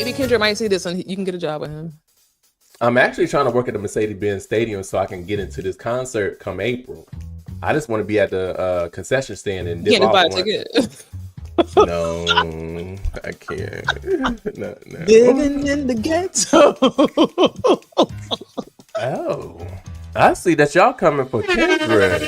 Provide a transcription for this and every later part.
Maybe Kendrick might see this and you can get a job with him. I'm actually trying to work at the Mercedes-Benz Stadium so I can get into this concert come April. I just want to be at the concession stand and dip off buy a one. ticket. No, I can't. No. Living in the ghetto. Oh, I see that y'all coming for Kendrick.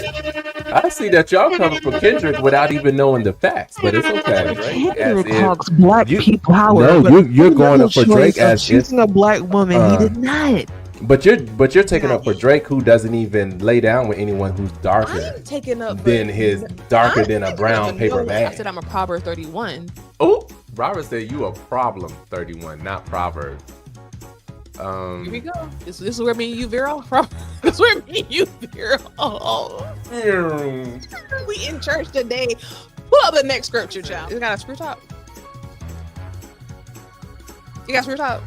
I see that y'all coming for Kendrick without even knowing the facts, but it's okay, right? Kendrick talks black people power. No, you're going up for Drake as choosing a black woman. He did not. But you're taking up for Drake, who doesn't even lay down with anyone who's darker I'm taking up than his darker than a brown paper bag. I said I'm a Proverb 31. Oh, Robert said you a problem 31, not Proverb. Here we go. This is where me and you veer off from. This is where me and you veer off. We in church today. Pull up the next scripture, child. You got a screw top? You got a screw top?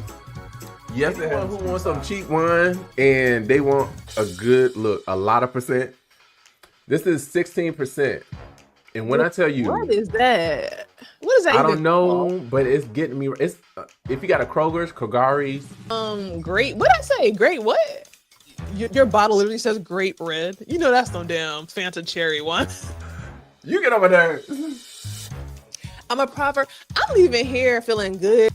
Yes, anyone who wants some cheap wine and they want a good look, a lot of percent. This is 16%. And when I tell you, what is that? What is that? I don't know, but it's getting me. It's if you got a Kroger's, Kagari's. Great. What I say? Great what? Your bottle literally says grape red. You know that's no damn Fanta cherry one. You get over there. I'm a Proverb. I'm leaving here feeling good.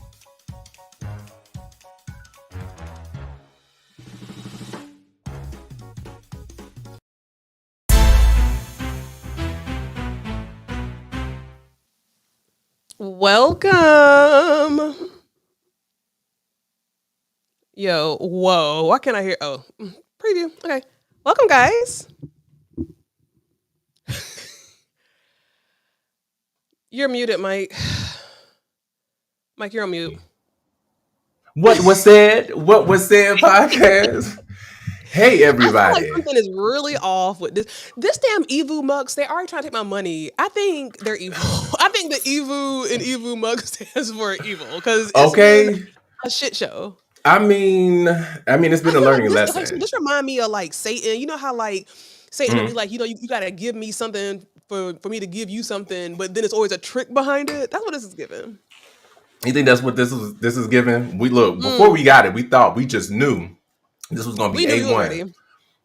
Welcome. Yo, whoa. Why can't I hear? Oh, preview. Okay. Welcome, guys. You're muted, Mike. Mike, you're on mute. What was said? What was said? Podcast. Hey, everybody. I feel like something is really off with this. This damn Evu mugs, they already trying to take my money. I think they're evil. I think the Evu in Evu mug stands for evil because it's been a shit show. I mean, it's been a learning lesson. Like, this remind me of like Satan. You know how like Satan will be like, you gotta give me something for me to give you something, but then it's always a trick behind it. That's what this is giving. You think that's what this is giving? We look before we got it, we thought we just knew this was gonna be A1.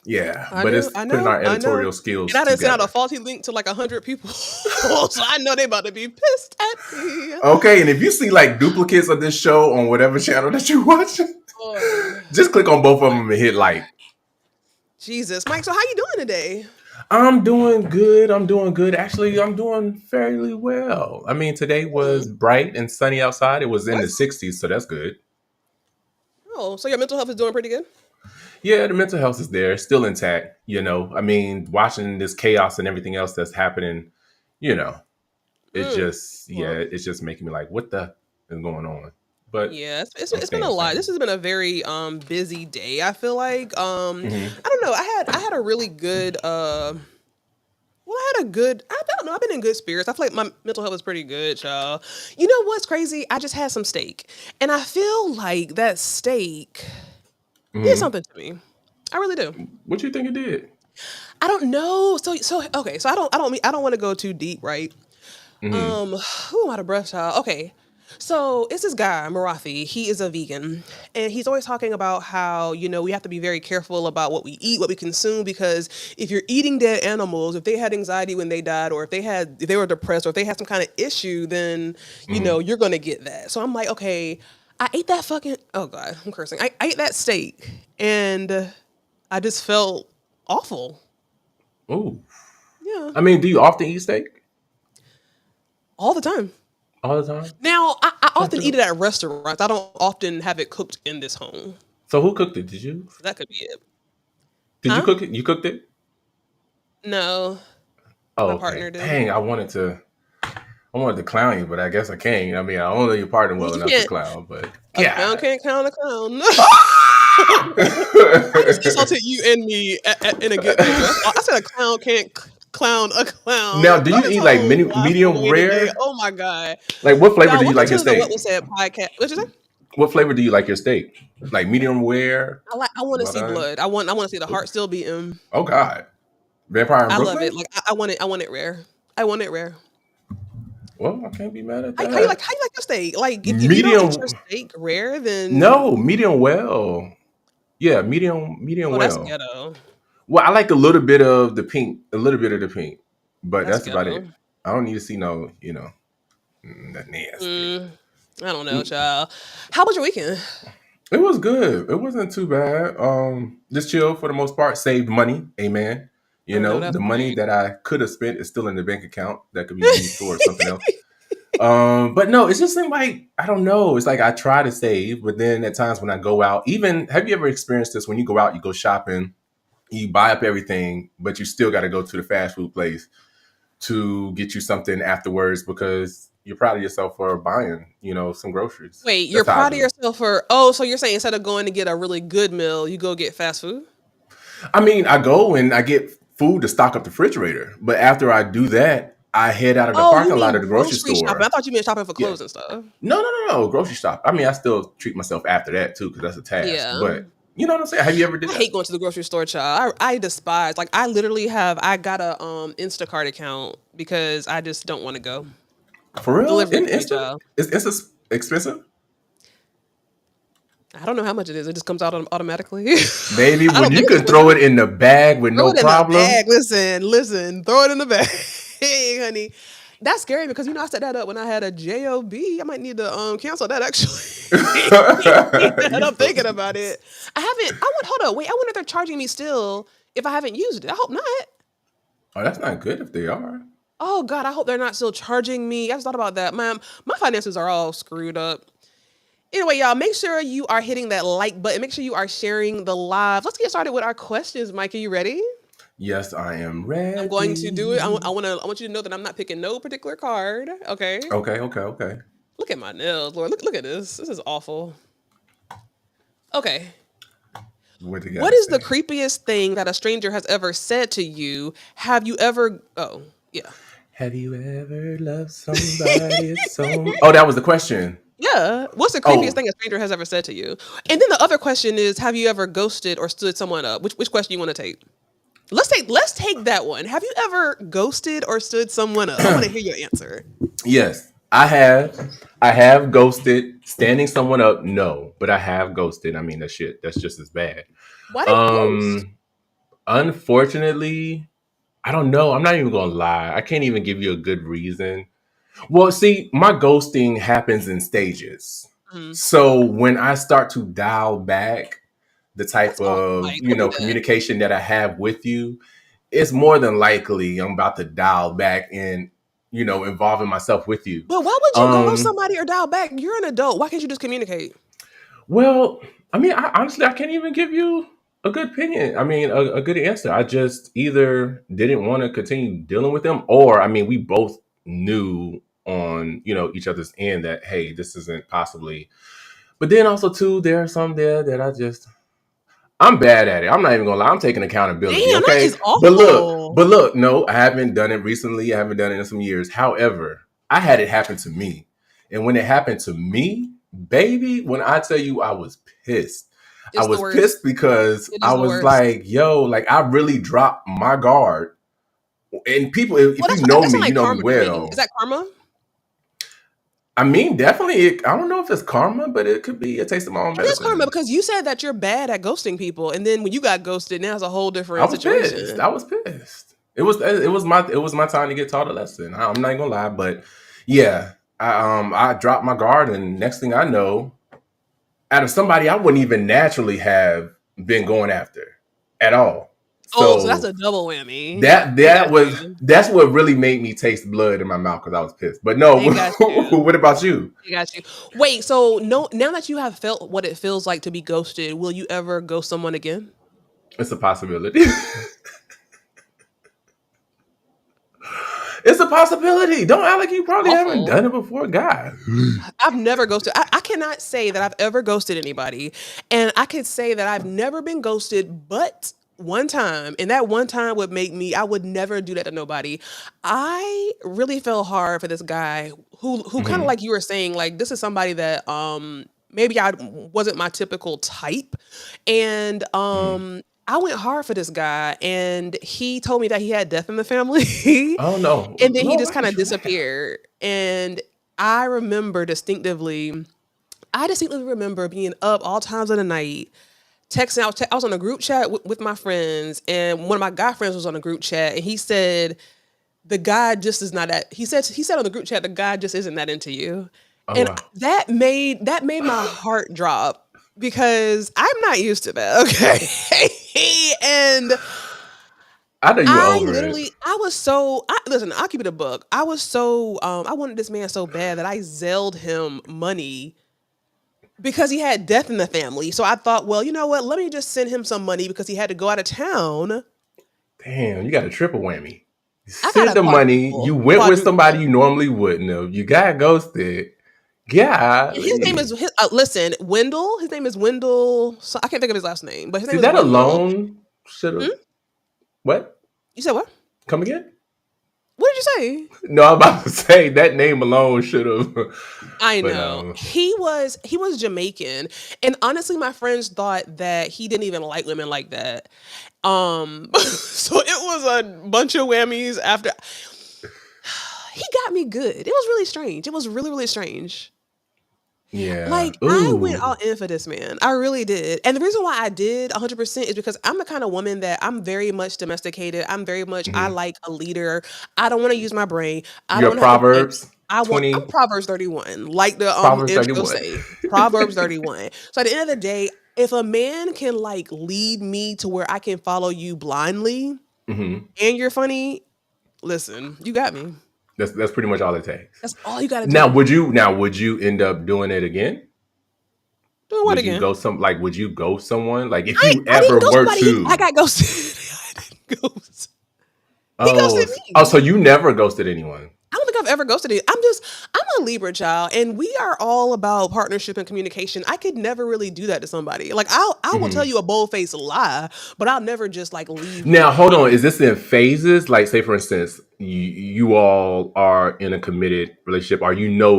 Yeah, but it's putting our editorial skills. And I didn't send out a faulty link to like 100 people, so I know they about to be pissed at me. Okay, and if you see like duplicates of this show on whatever channel that you're watching, just click on both of them and hit like. Jesus, Mike. So how you doing today? I'm doing good. Actually, I'm doing fairly well. I mean, today was bright and sunny outside. It was in the 60s, so that's good. Oh, so your mental health is doing pretty good? Yeah, the mental health is there, still intact. I mean, watching this chaos and everything else that's happening, it's just making me like, what the is going on? But yeah, it's been a lot. This has been a very busy day. I feel like I don't know. I had a really good I don't know. I've been in good spirits. I feel like my mental health is pretty good, y'all. You know what's crazy? I just had some steak, and I feel like that steak did something to me. I really do. What you think it did? I don't know. So okay. So I don't want to go too deep, right? Who am I to brush, y'all? Okay. So it's this guy, Marathi. He is a vegan, and he's always talking about how, we have to be very careful about what we eat, what we consume, because if you're eating dead animals, if they had anxiety when they died, or if they were depressed, or if they had some kind of issue, then, you're going to get that. So I'm like, okay, I ate that oh God, I'm cursing. I ate that steak, and I just felt awful. Oh. Yeah. I mean, do you often eat steak? All the time. All the time? Now, I often eat it at restaurants. I don't often have it cooked in this home. So who cooked it? Did you? That could be it. Did you cook it? You cooked it? No. Oh, my partner did. Dang, I wanted to clown you, but I guess I can't. I mean, I don't know your partner well enough to clown, but yeah. A clown can't clown a clown. I just insulted you and me in a good way. I said a clown can't clown a clown. Now, do you eat like medium rare? Oh my God! Like, what flavor do you like your steak? What was that podcast? What'd you say? What flavor do you like your steak? Like medium rare? I want to see blood. I want to see the heart still beating. Oh God, Vampire in Brooklyn? I love it. Like I want it rare. I want it rare. Well, I can't be mad at How you like that. your steak? Like if you don't eat your Medium, steak rare, then no, medium well. Yeah, medium oh, that's well. ghetto. Well, I like a little bit of the pink, a little bit of the pink, but That's that's about it. ghetto. I don't need to see no, that nasty. Mm, I don't know, Mm, child. How was your weekend? It was good. It wasn't too bad. Just chill for the most part. Saved money. Amen. I know The that's money right. that I could have spent is still in the bank account that could be used towards something else. But no, it's just like I don't know. It's like I try to save, but then at times when I go out, even have you ever experienced this? When you go out, you go shopping, you buy up everything, but you still got to go to the fast food place to get you something afterwards because you're proud of yourself for buying, some groceries. Wait, you're That's how I proud of do. yourself for so you're saying instead of going to get a really good meal, you go get fast food? I mean, I go and I get food to stock up the refrigerator, but after I do that, I head out of the Oh, you parking lot mean of the grocery grocery shopping. I store. thought you meant shopping for Yeah. clothes and stuff. No. Grocery shop. I mean, I still treat myself after that too because that's a task. Yeah. But you know what I'm saying? Have you ever did I that? hate going to the grocery store, child. I despise. Like I literally I got a Instacart account because I just don't want to go. For real? Deliver it In to me, instant? child. Is Insta expensive? I don't know how much it is. It just comes out automatically. Maybe I when don't you think it's could throw it expensive. in the bag with Throw no it in the problem. bag. Listen. Throw it in the bag. Hey, honey. That's scary because I set that up when I had a job. I might need to cancel that actually. And You I'm so thinking about it. I haven't. I would hold on. Wait. I wonder if they're charging me still if I haven't used it. I hope not. Oh, that's not good if they are. Oh God, I hope they're not still charging me. I just thought about that. My finances are all screwed up. Anyway, y'all, make sure you are hitting that like button. Make sure you are sharing the live. Let's get started with our questions. Mike, are you ready? Yes, I am I'm going to do it. ready. I want you to know that I'm not picking no particular card. Okay. Okay. Look at my nails, Lord. Look at this. This is awful. Okay. What they What gotta is the say? creepiest thing that a stranger has ever said to you? Have you ever oh, yeah. Have you ever loved somebody so? Oh, that was the question. Yeah. What's the creepiest Oh, thing a stranger has ever said to you? And then the other question is, have you ever ghosted or stood someone up? Which question you want to take? Let's take that one. Have you ever ghosted or stood someone up? I want to hear your answer. yes, I have. I have ghosted. Standing someone up, no, but I have ghosted. I mean, that shit. That's just as bad. Why did you ghost? Um, Unfortunately, I don't know. I'm not even gonna lie. I can't even give you a good reason. Well, see, my ghosting happens in stages. Mhm. So when I start to dial back the type That's awful, of, Mike. Don't do that. communication that I have with you, it's more than likely I'm about to dial back and, involving myself with you. But why would you ghost Um, somebody or dial back? You're an adult. Why can't you just communicate? well, I mean, honestly, I can't even give you a good opinion. I mean, a good answer. I just either didn't want to continue dealing with them, or I mean, we both knew on each other's end that hey, this isn't possibly. But then also too, there are some there that I'm bad at it. I'm not even gonna lie. I'm taking accountability. Damn, that Okay, is but look, awful. no, I haven't done it recently. I haven't done it in some years. However, I had it happen to me, and when it happened to me, baby, when I tell you, I was pissed. I It's the was worst. pissed because It I is the was worst. like, yo, like I really dropped my guard. And people, Well, if you know that me, sounds you like know me karma to me. Is well. that karma? I mean, definitely. I don't know if it's karma, but it could be a taste of my own It is karma medicine. because you said that you're bad at ghosting people, and then when you got ghosted, now it's a whole I different was pissed. I situation. was pissed. It was my time to get taught a lesson. I'm not gonna lie, but yeah, I dropped my guard, and next thing I know, out of somebody I wouldn't even naturally have been going after at all. Oh, so that's So a double whammy. that I got that was you. that's what really made me taste blood in my mouth because I was pissed. But no, I got you. what about you? I got you. Wait, so no, now that you have felt what it feels like to be ghosted, will you ever ghost someone again? It's a possibility. It's a possibility. Don't act like you probably haven't Awful. done it before, God. I've never ghosted. I cannot say that I've ever ghosted anybody. And I could say that I've never been ghosted, but one time. And that one time would make me, I would never do that to nobody. I really fell hard for this guy who kind of Hmm. like you were saying, like, this is somebody that maybe I wasn't my typical type. And I went hard for this guy and he told me that he had death in the family. Oh no, And then he Lord, just why kind did of you laugh? disappeared. And I remember distinctively, remember being up all times of the night, texting. I was on a group chat with my friends, and one of my guy friends was on a group chat, and he said, the guy just is not that. He said on the group chat, the guy just isn't that into you, Oh and wow. that made my heart drop because I'm not used to that. Okay, and I know you were I over it. literally, I was so. Listen, I'll keep it a book. I was so. I wanted this man so bad that I zelled him money because he had death in the family. So I thought, well, you know what? Let me just send him some money because he had to go out of town. Damn, you got a triple whammy. You I got sent a the money. You went with somebody you normally wouldn't have. You got ghosted. His name Golly. is listen, Wendell. His name is Wendell. So I can't think of his last name, but his name See, is that Wendell. alone should have. Hmm? What? You said what? Come again? What did you say? No, I'm about to say that name alone should have. I But know he was Jamaican, and honestly, my friends thought that he didn't even like women like that. So it was a bunch of whammies after he got me good. It was really strange. It was really, really strange. yeah. Like I went all Ooh. in for this man. I really did. And the reason why I did 100% is because I'm the kind of woman that I'm very much domesticated. I'm very much I Mhm. like a leader. I don't want to use my brain. I don't You're want to have to think. Proverbs I'm 20, Proverbs 31, like the Proverbs intro 31. say. Proverbs 31. So at the end of the day, if a man can like lead me to where I can follow you blindly Mhm. and you're funny, listen, you got me. That's pretty much all it takes. That's all you got to Now, do. would you end up doing it again? Doing what Would you again? go would you ghost someone? Like if you I ever didn't ghost were nobody. I to. got ghosted. I didn't ghost. He Oh, ghosted me. so you never ghosted anyone. I don't think I've ever ghosted it. I'm a Libra child, and we are all about partnership and communication. I could never really do that to somebody. Like I will tell Mhm. you a bold faced lie, but I'll never just like leave Now, you hold on. hanging. Is this in phases? Like, say, for instance, you all are in a committed relationship, or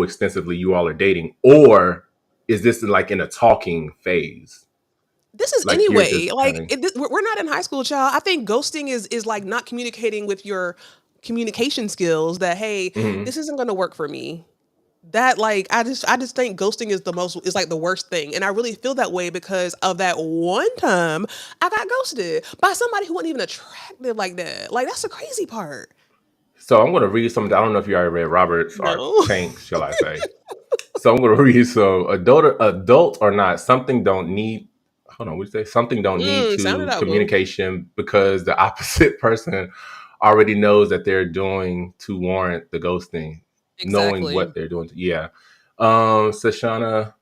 extensively you all are dating, or is this like in a talking phase? This is Like you're anyway. just kind Like of. we're not in high school, child. I think ghosting is like not communicating with your communication skills. That hey, Mhm. this isn't going to work for me. That like I just think ghosting is like the worst thing, and I really feel that way because of that one time I got ghosted by somebody who wasn't even attractive like that. Like that's the crazy part. So I'm going to read something. I don't know if you already read Robert's or No. Tank, shall I say? So I'm going to read. So adult or not, something don't need. Hold on, what did you say? Something don't need Sound it to out, boo. communication because the opposite person already knows that they're doing to warrant the ghosting, knowing Exactly. what they're doing. Yeah. Sashana,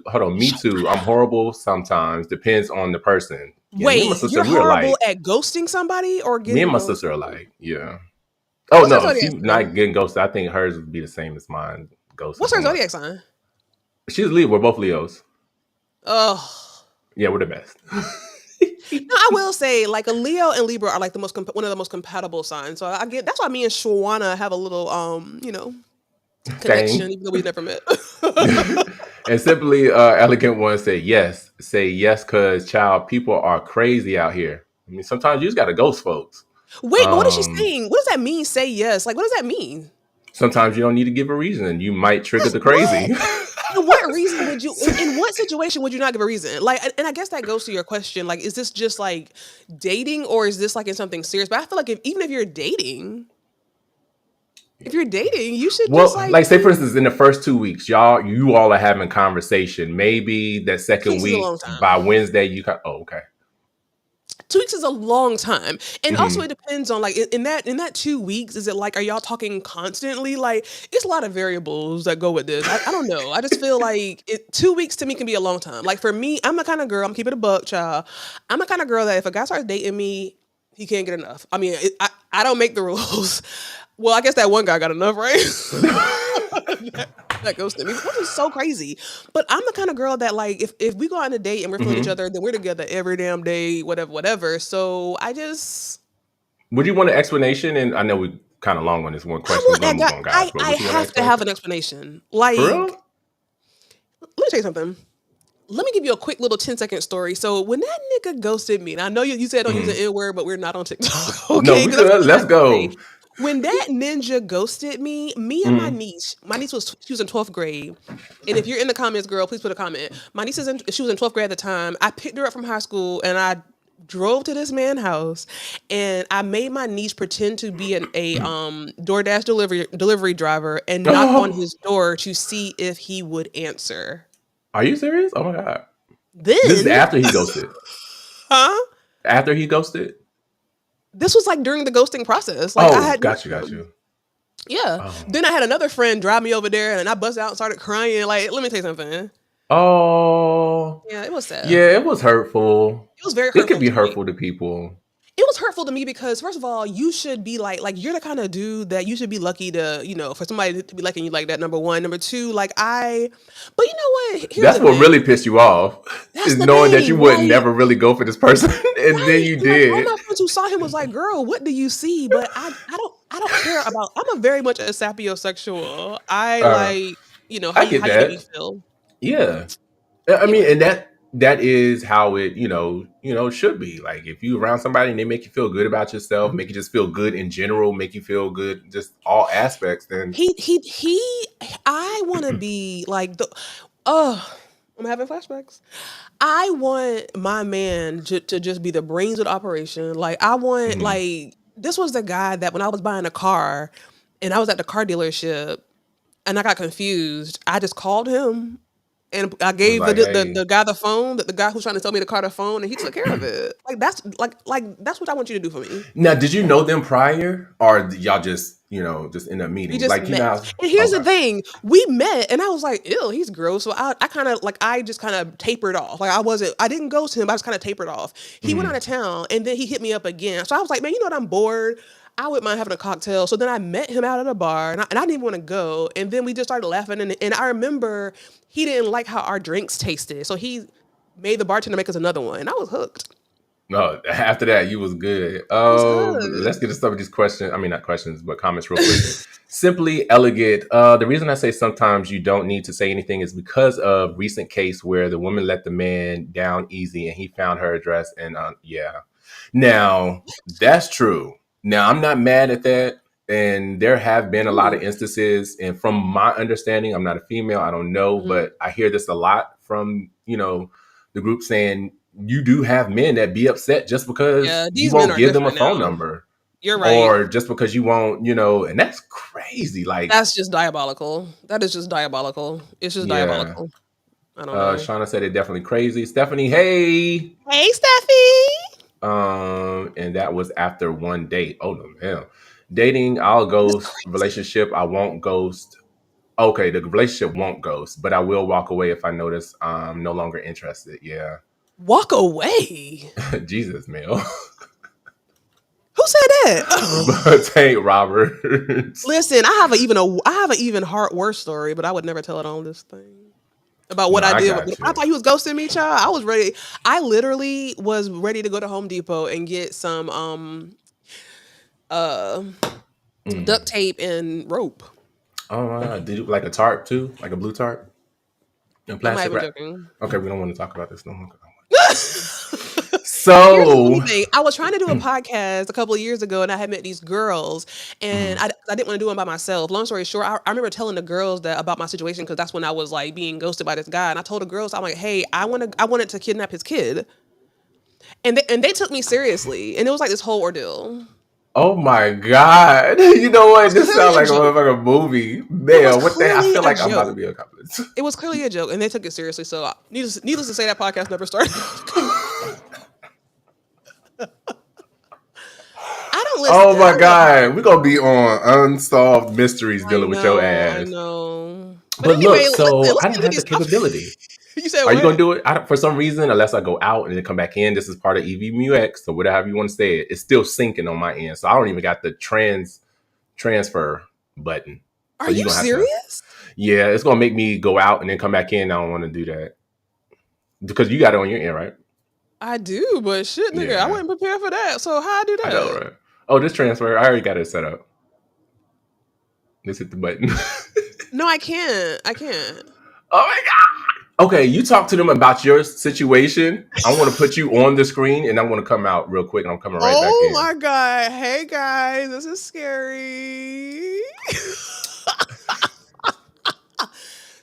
hold on, me Shut too. I'm horrible sometimes. Depends on the person. Yeah, me and my Wait, sister, you're we're horrible like, at ghosting somebody or me and getting my sister ghosted? are like, yeah. Oh What's her no, zodiac she not sign? getting ghosted. I think hers would be the same as mine. Ghosting What's her someone. zodiac sign? She's Leo. We're both Leos. Oh. Yeah, we're the best. No, I will say, like a Leo and Libra are like one of the most compatible signs. So I get that's why me and Shawana have a little Thing. connection, even though we've never met. And simply elegant one say yes. Say yes, cause child, people are crazy out here. I mean, sometimes you just gotta ghost folks. Wait, but what is she Um, saying? What does that mean? Say yes. Like, what does that mean? sometimes you don't need to give a reason. You might trigger the What? crazy. And what reason would you? In what situation would you not give a reason? Like, and I guess that goes to your question. Like, is this just like dating, or is this like in something serious? But I feel like even if you're dating, you should just Well, like like say for instance, in the first 2 weeks, you all are having conversation. Maybe that 2 weeks second is a week long time. by Wednesday, you can. Oh, okay. 2 weeks is a long time, and also it Hmm. depends on like in that 2 weeks. Is it like are y'all talking constantly? Like it's a lot of variables that go with this. I don't know. I just feel like 2 weeks to me can be a long time. Like for me, I'm the kind of girl. I'm keeping it a buck, child. I'm the kind of girl that if a guy starts dating me, he can't get enough. I mean, I don't make the rules. Well, I guess that one guy got enough, right? That goes to me, which is so crazy. But I'm the kind of girl that like if we go on a date and we're feeling each Hmm. other, then we're together every damn day, whatever, whatever. So I just Would you want an explanation? And I know we kind of long on this one I question. We're want gonna that move guy. on, guys. But I would you want an have to have explanation? an explanation. For Like, real? let me tell you something. Let me give you a quick little 10-second story. So when that nigga ghosted me, and I know you said don't use Hmm. the N word, but we're not on TikTok, No, okay? we Because that's could. something I Let's have to say. go. When that ninja ghosted me and my niece she was in 12th grade. And if you're in the comments, girl, please put a comment. My niece she was in 12th grade at the time. I picked her up from high school and I drove to this man's house and I made my niece pretend to be a DoorDash delivery driver and knock on his door to see if he would answer. Are you serious? Oh my God. Then this is after he ghosted. Huh? After he ghosted? This was like during the ghosting process. Like I had got you. Yeah. Oh. Then I had another friend drive me over there and I busted out and started crying. Like, let me tell you something. Oh. Yeah, it was sad. Yeah, it was hurtful. It was very hurtful. It could be hurtful to people. It was hurtful to me because first of all, you should be like you're the kind of dude that you should be lucky to, for somebody to be liking you like that, number one. Number two, but you know what? That's what really pissed you off. That's is knowing that you would never really go for this person. And then you did. All my friends who saw him was like, girl, what do you see? But I don't care about, I'm a very much a sapiosexual. I how you make me feel. Yeah. I mean, and that is how it, should be. Like if you around somebody and they make you feel good about yourself, make you just feel good in general, make you feel good, just all aspects, then I want to be like I'm having flashbacks. I want my man to just be the brains of the operation. Like I want this was the guy that when I was buying a car and I was at the car dealership and I got confused, I just called him. And I gave the guy the phone, the guy who's trying to sell me the car the phone, and he took care of it. Like that's that's what I want you to do for me. Now, did you know them prior, or y'all just just end up meeting? We just met. And here's the thing: we met, and I was like, "Ew, he's gross." So I kind of I just kind of tapered off. Like I didn't ghost him, but I just kind of tapered off. He went out of town, and then he hit me up again. So I was like, "Man, you know what? I'm bored. I wouldn't mind having a cocktail." So then I met him out at a bar, and I didn't even want to go. And then we just started laughing, and I remember he didn't like how our drinks tasted, so he made the bartender make us another one, and I was hooked. No, after that, you was good. Let's get to some of these questions. I mean, not questions, but comments real quick. Simply Elegant. The reason I say sometimes you don't need to say anything is because of recent case where the woman let the man down easy, and he found her address, and yeah. Now, that's true. Now, I'm not mad at that. And there have been a lot of instances. And from my understanding, I'm not a female. I don't know. But I hear this a lot from, the group saying you do have men that be upset just because you won't give them a phone number. You're right. Or just because you won't, and that's crazy. Like that's just diabolical. That is just diabolical. It's just diabolical. I don't know. Shauna said it definitely crazy. Stephanie, hey. Hey, Steffi. And that was after one date. Oh no, hell. Dating, I'll ghost. Relationship, I won't ghost. Okay, the relationship won't ghost, but I will walk away if I notice I'm no longer interested. Yeah. Walk away? Jesus, Mel. Who said that? But Tank Roberts. Listen, I have an even worse story, but I would never tell it on this thing. About what I did. I thought he was ghosting me, child. I was ready. I literally was ready to go to Home Depot and get some duct tape and rope. Oh, did you like a tarp too? Like a blue tarp? And plastic wrap? Okay, we don't want to talk about this no more. So I was trying to do a podcast a couple of years ago, and I had met these girls, and I didn't want to do them by myself. Long story short, I remember telling the girls about my situation because that's when I was like being ghosted by this guy, and I told the girls, I'm like, hey, I wanted to kidnap his kid, and they took me seriously, and it was like this whole ordeal. Oh my God. You know what? This sounds like a motherfucking movie. Man, what the hell? I feel like I'm about to be a accomplice. It was clearly a joke, and they took it seriously. So, needless to say, that podcast never started. I don't listen. Oh my God. We're going to be on Unsolved Mysteries dealing with your ass. I know. But anyway, look, so I didn't have the capability. You said, are you going to do it? For some reason, unless I go out and then come back in, this is part of EVMUX, so whatever you want to say, it's still syncing on my end. So I don't even got the transfer button. Are you serious? Yeah, it's going to make me go out and then come back in. I don't want to do that. Because you got it on your end, right? I do, but shit, nigga, I wasn't prepared for that. So how I do that? I know, right? Oh, this transfer, I already got it set up. Let's hit the button. No, I can't. Oh my God. Okay, you talk to them about your situation. I want to put you on the screen, and I'm going to come out real quick, and I'm coming right back Oh in. my God. Hey guys, this is scary.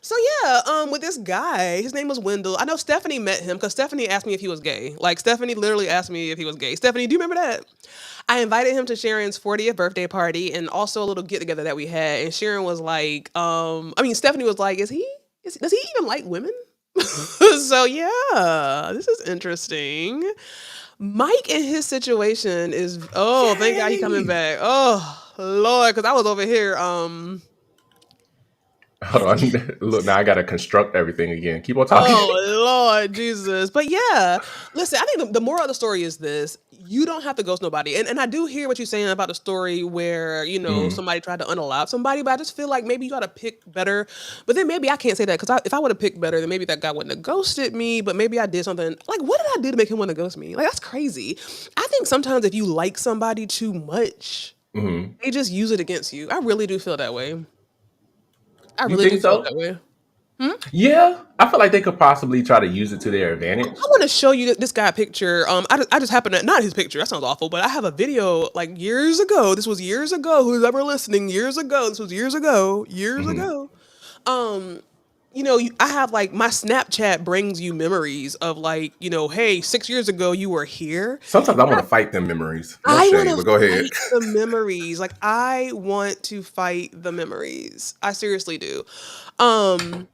So yeah, with this guy, his name was Wendell. I know Stephanie met him because Stephanie asked me if he was gay. Like Stephanie literally asked me if he was gay. Stephanie, do you remember that? I invited him to Sharon's 40th birthday party and also a little get together that we had. And Sharon was like, Stephanie was like, does he even like women? So yeah, this is interesting. Mike and his situation is, oh, thank God he coming Yay! back. Oh Lord, because I was over here. Hold on. Look, now I got to construct everything again. Keep on talking. Oh Lord Jesus. But yeah, listen, I think the moral of the story is this. You don't have to ghost nobody. And I do hear what you're saying about the story where, Mm. somebody tried to unalive somebody, but I just feel like maybe you gotta pick better. But then maybe I can't say that because if I would have picked better, then maybe that guy wouldn't have ghosted me. But maybe I did something like, what did I do to make him want to ghost me? Like that's crazy. I think sometimes if you like somebody too much, Hmm. they just use it against you. I really do feel that way. I You really do think feel so? that way. Yeah, I feel like they could possibly try to use it to their advantage. I want to show you this guy picture. I just happened to not his picture. That sounds awful, but I have a video like years ago. This was years ago. Who's ever listening? Years ago. This was years ago. Years Hmm. ago. Um, I have like my Snapchat brings you memories of like, hey, 6 years ago you were here. Sometimes I want to fight them memories. No I want shade, to but go ahead. fight the memories. Like I want to fight the memories. I seriously do. Um,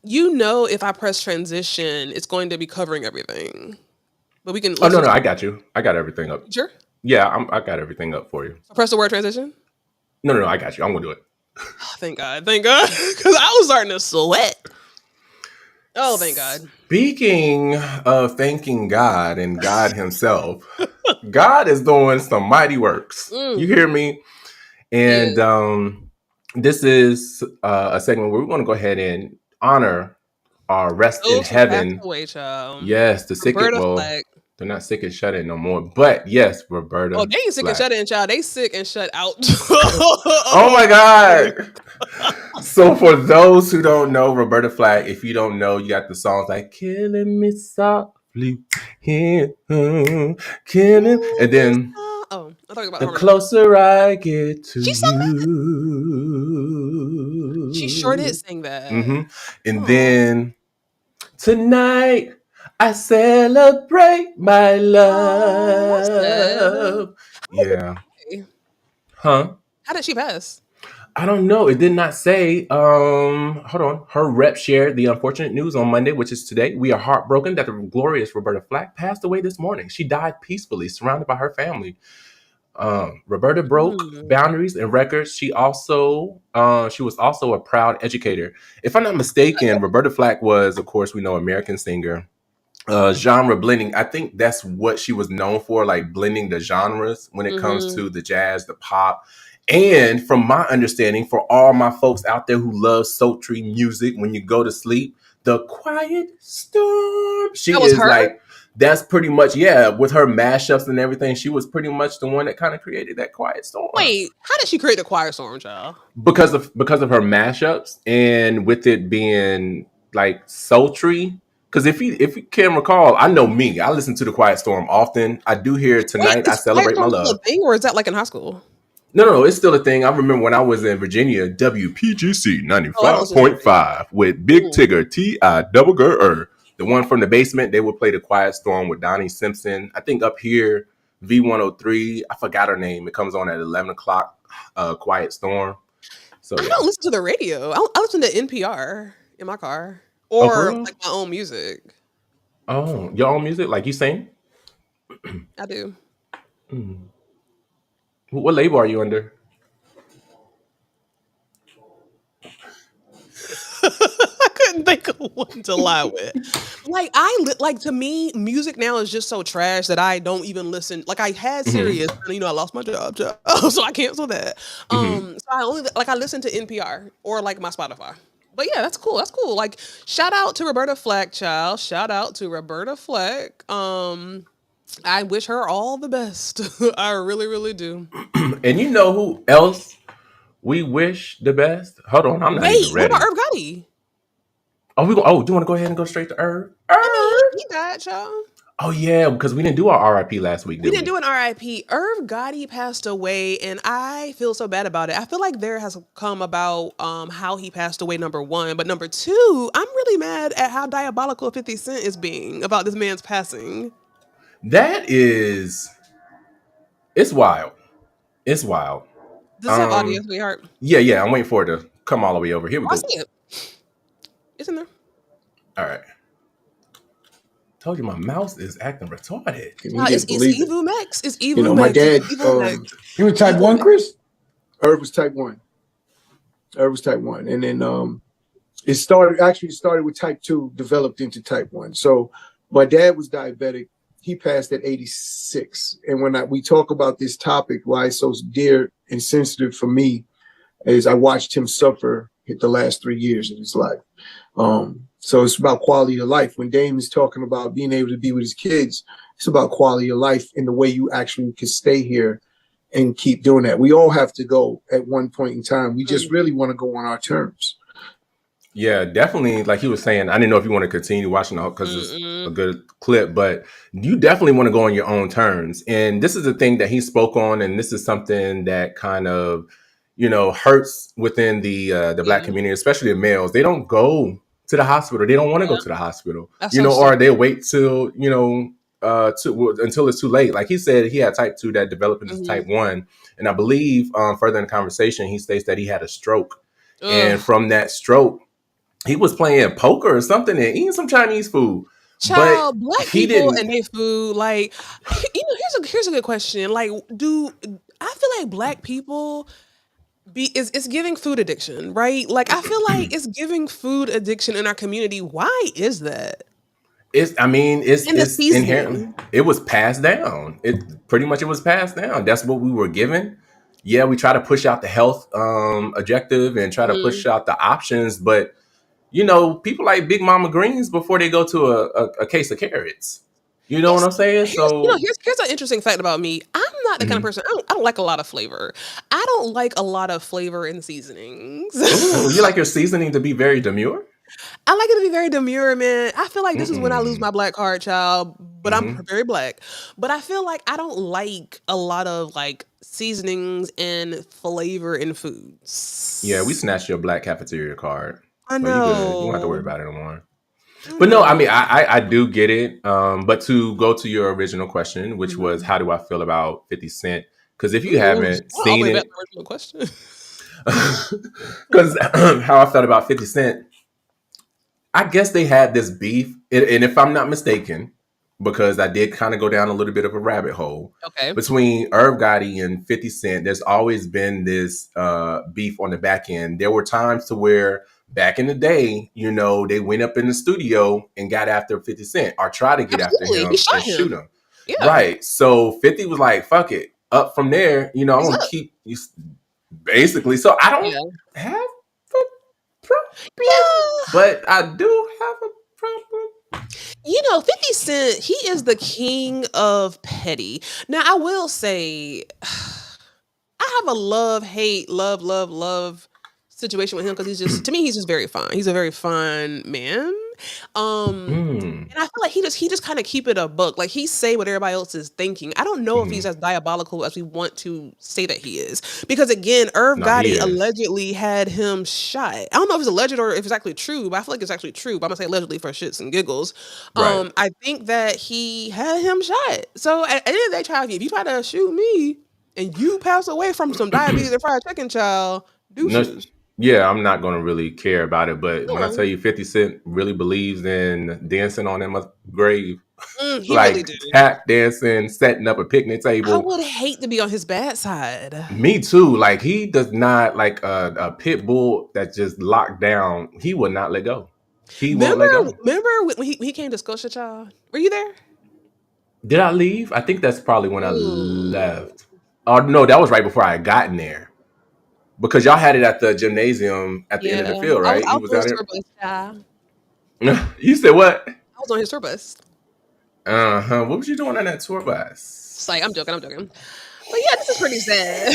if I press transition, it's going to be covering everything. But we can Oh let's no, no, just I got you. I got everything up. sure. Yeah, I got everything up for you. Press the word transition. No, no, no, I got you. I'm gonna do it. Oh, thank God, because I was starting to sweat. Oh, thank God. Speaking of thanking God and God Himself, God is doing some mighty works. You Mm, hear me? he And is. this is a segment where we're going to go ahead and honor our rest in Those who passed heaven. away, child. Yes, the sick. Roberta Well, Flack. they're not sick and shut in no more. But yes, Oh, Roberta they ain't sick and Flack. shut in, child. They sick and shut out. Oh my Oh, God. So for those who don't know Roberta Flack, if you don't know, you got the songs like "Killing Me Softly," killing, and then oh, I thought about "The harmony. Closer I Get to She sang that. She sure did You." sing that. Hmm. And Oh, then "Tonight I Celebrate My that's sad. Love." Yeah. Okay. Huh? How did she pass? I don't know. It did not say. Hold on. Her rep shared the unfortunate news on Monday, which is today. "We are heartbroken that the glorious Roberta Flack passed away this morning. She died peacefully, surrounded by her family." Roberta broke Hmm. boundaries and records. She was also a proud educator. If I'm not mistaken, Roberta Flack was, of course, we know, American singer. Genre blending. I think that's what she was known for, like blending the genres when it comes Mm-hmm. to the jazz, the pop. And from my understanding, for all my folks out there who love sultry music when you go to sleep, "The Quiet Storm." That She was is her. like, that's pretty much, yeah, with her mashups and everything. She was pretty much the one that kind of created that Quiet Storm Wait, how did she create the choir storm, child? because of her mashups and with it being like sultry. Because if you can recall, I know me, I listen to the Quiet Storm often. I do hear Wait, "Tonight I is choir Celebrate My storm still Love." a thing, or is that like in high school? No, no, no, it's still a thing. I remember when I was in Virginia, WPGC Oh, I don't listen to that radio. 95.5 with Big Mm. Tigger, T.I. Double Gur. The one from the basement, they would play the Quiet Storm with Donnie Simpson. I think up here, V103, I forgot her name. It comes on at 11 o'clock, Quiet Storm. So I yeah. don't listen to the radio. I listen to NPR in my car Oh, for or real? like my own music. Oh, your own music? Like you sing? I do. Mm. What label are you under? I couldn't think of one to lie with. Like like to me, music now is just so trash that I don't even listen. Like I had Hmm. Sirius, and I lost my job, so I canceled that. Hmm. So I only like I listen to NPR or like my Spotify. But yeah, that's cool. That's cool. Like shout out to Roberta Flack, child. Shout out to Roberta Flack. I wish her all the best. I really, really do. And you know who else we wish the best? Hold on, I'm not even Wait, what about ready. Herb Gotti? Oh, do you want to go ahead and go straight to Irv? I mean, Irv. he died, y'all. Oh yeah, because we didn't do our RIP last week, We did didn't we? do an RIP. Irv Gotti passed away, and I feel so bad about it. I feel like there has come about how he passed away, number one. But number two, I'm really mad at how diabolical 50 Cent is being about this man's passing. That is, it's wild. It's wild. Does it have audio, sweetheart? Yeah. I'm waiting for it to come all the way over. Here we Oh, I go. see it. It's in there. All right. Told you my mouse is acting retarded. Can you just It's believe it? Evil Max. It's You Evil know, my Max. dad, Evil Max. he was type Evil 1, Max. Chris? Irv was type 1. Irv was type 1. And then it started with type 2, developed into type 1. So my dad was diabetic. He passed at 86. And when we talk about this topic, why it's so dear and sensitive for me, is I watched him suffer the last 3 years of his life. So it's about quality of life. When Dame is talking about being able to be with his kids, it's about quality of life and the way you actually can stay here and keep doing that. We all have to go at one point in time. We just really want to go on our terms. Yeah, definitely. Like he was saying, I didn't know if you want to continue watching it because it's a good clip, but you definitely want to go on your own terms. And this is the thing that he spoke on, and this is something that kind of, hurts within the Black community, especially the males. They don't go to the hospital. They don't want to go to the hospital, That's so or they wait till until it's too late. Like he said, he had type 2 that developed into type 1, and I believe further in the conversation, he states that he had a stroke, and from that stroke, he was playing poker or something and eating some Chinese food. Child, But Black he people didn't. and their food, like, here's a good question. Like, I feel like Black people it's giving food addiction, right? Like, I feel like it's giving food addiction in our community. Why is that? It's And the inherent. seasoning. It was passed down. It was passed down. That's what we were given. Yeah, we try to push out the health objective and try to push out the options, but people like Big Mama Greens before they go to a case of carrots. You know what I'm saying? Here's an interesting fact about me. I'm not the kind of person. I don't like a lot of flavor. I don't like a lot of flavor in seasonings. Ooh, you like your seasoning to be very demure? I like it to be very demure, man. I feel like this is when I lose my Black card, child. But I'm very Black. But I feel like I don't like a lot of like seasonings and flavor in foods. Yeah, we snatched your Black cafeteria card. I So you good. You don't have to know. worry about it no more. But no, I do get it. But to go to your original question, which was how do I feel about 50 Cent? Because if you haven't All the seen way back it, to the original question. because how I felt about 50 Cent, I guess they had this beef. And if I'm not mistaken, because I did kind of go down a little bit of a rabbit hole, Okay. between Irv Gotti and 50 Cent, there's always been this beef on the back end. There were times to where back in the day, they went up in the studio and got after 50 Cent or tried to get after Absolutely. him He shot and him. shoot him. Yeah. Right. So 50 was like, fuck it. Up from there, I want to keep you basically. So I don't have a problem, but I do have a problem. 50 Cent, he is the king of petty. Now, I will say, I have a love situation with him because to me, he's just very fun. He's a very fun man. And I feel like he just kind of keep it a book. Like he say what everybody else is thinking. I don't know if he's as diabolical as we want to say that he is. Because again, Irv No, he Gotti is. allegedly had him shot. I don't know if it's alleged or if it's actually true, but I feel like it's actually true. But I'm gonna say allegedly for shits and giggles. Right. I think that he had him shot. So at the end of the day, if you try to shoot me and you pass away from some diabetes and fried chicken, child, deuces. Yeah, I'm not going to really care about it. But when I No. tell you 50 Cent really believes in dancing on that grave, He like really did. tap dancing, setting up a picnic I table. would hate to be on his bad side. Me too. Like he does not like a pit bull that just locked down. He will not let go. He won't let go. Remember when he came to Scotia, child? Were you there? Did I leave? I think that's probably when I left. Oh no, that was right before I had gotten there. Because y'all had it at the gymnasium at the end of the field, right? I You was was on out his tour bus, child. there. You said what? I was on his tour bus. What was you doing on that tour bus? It's like, I'm joking. But yeah, this is pretty sad.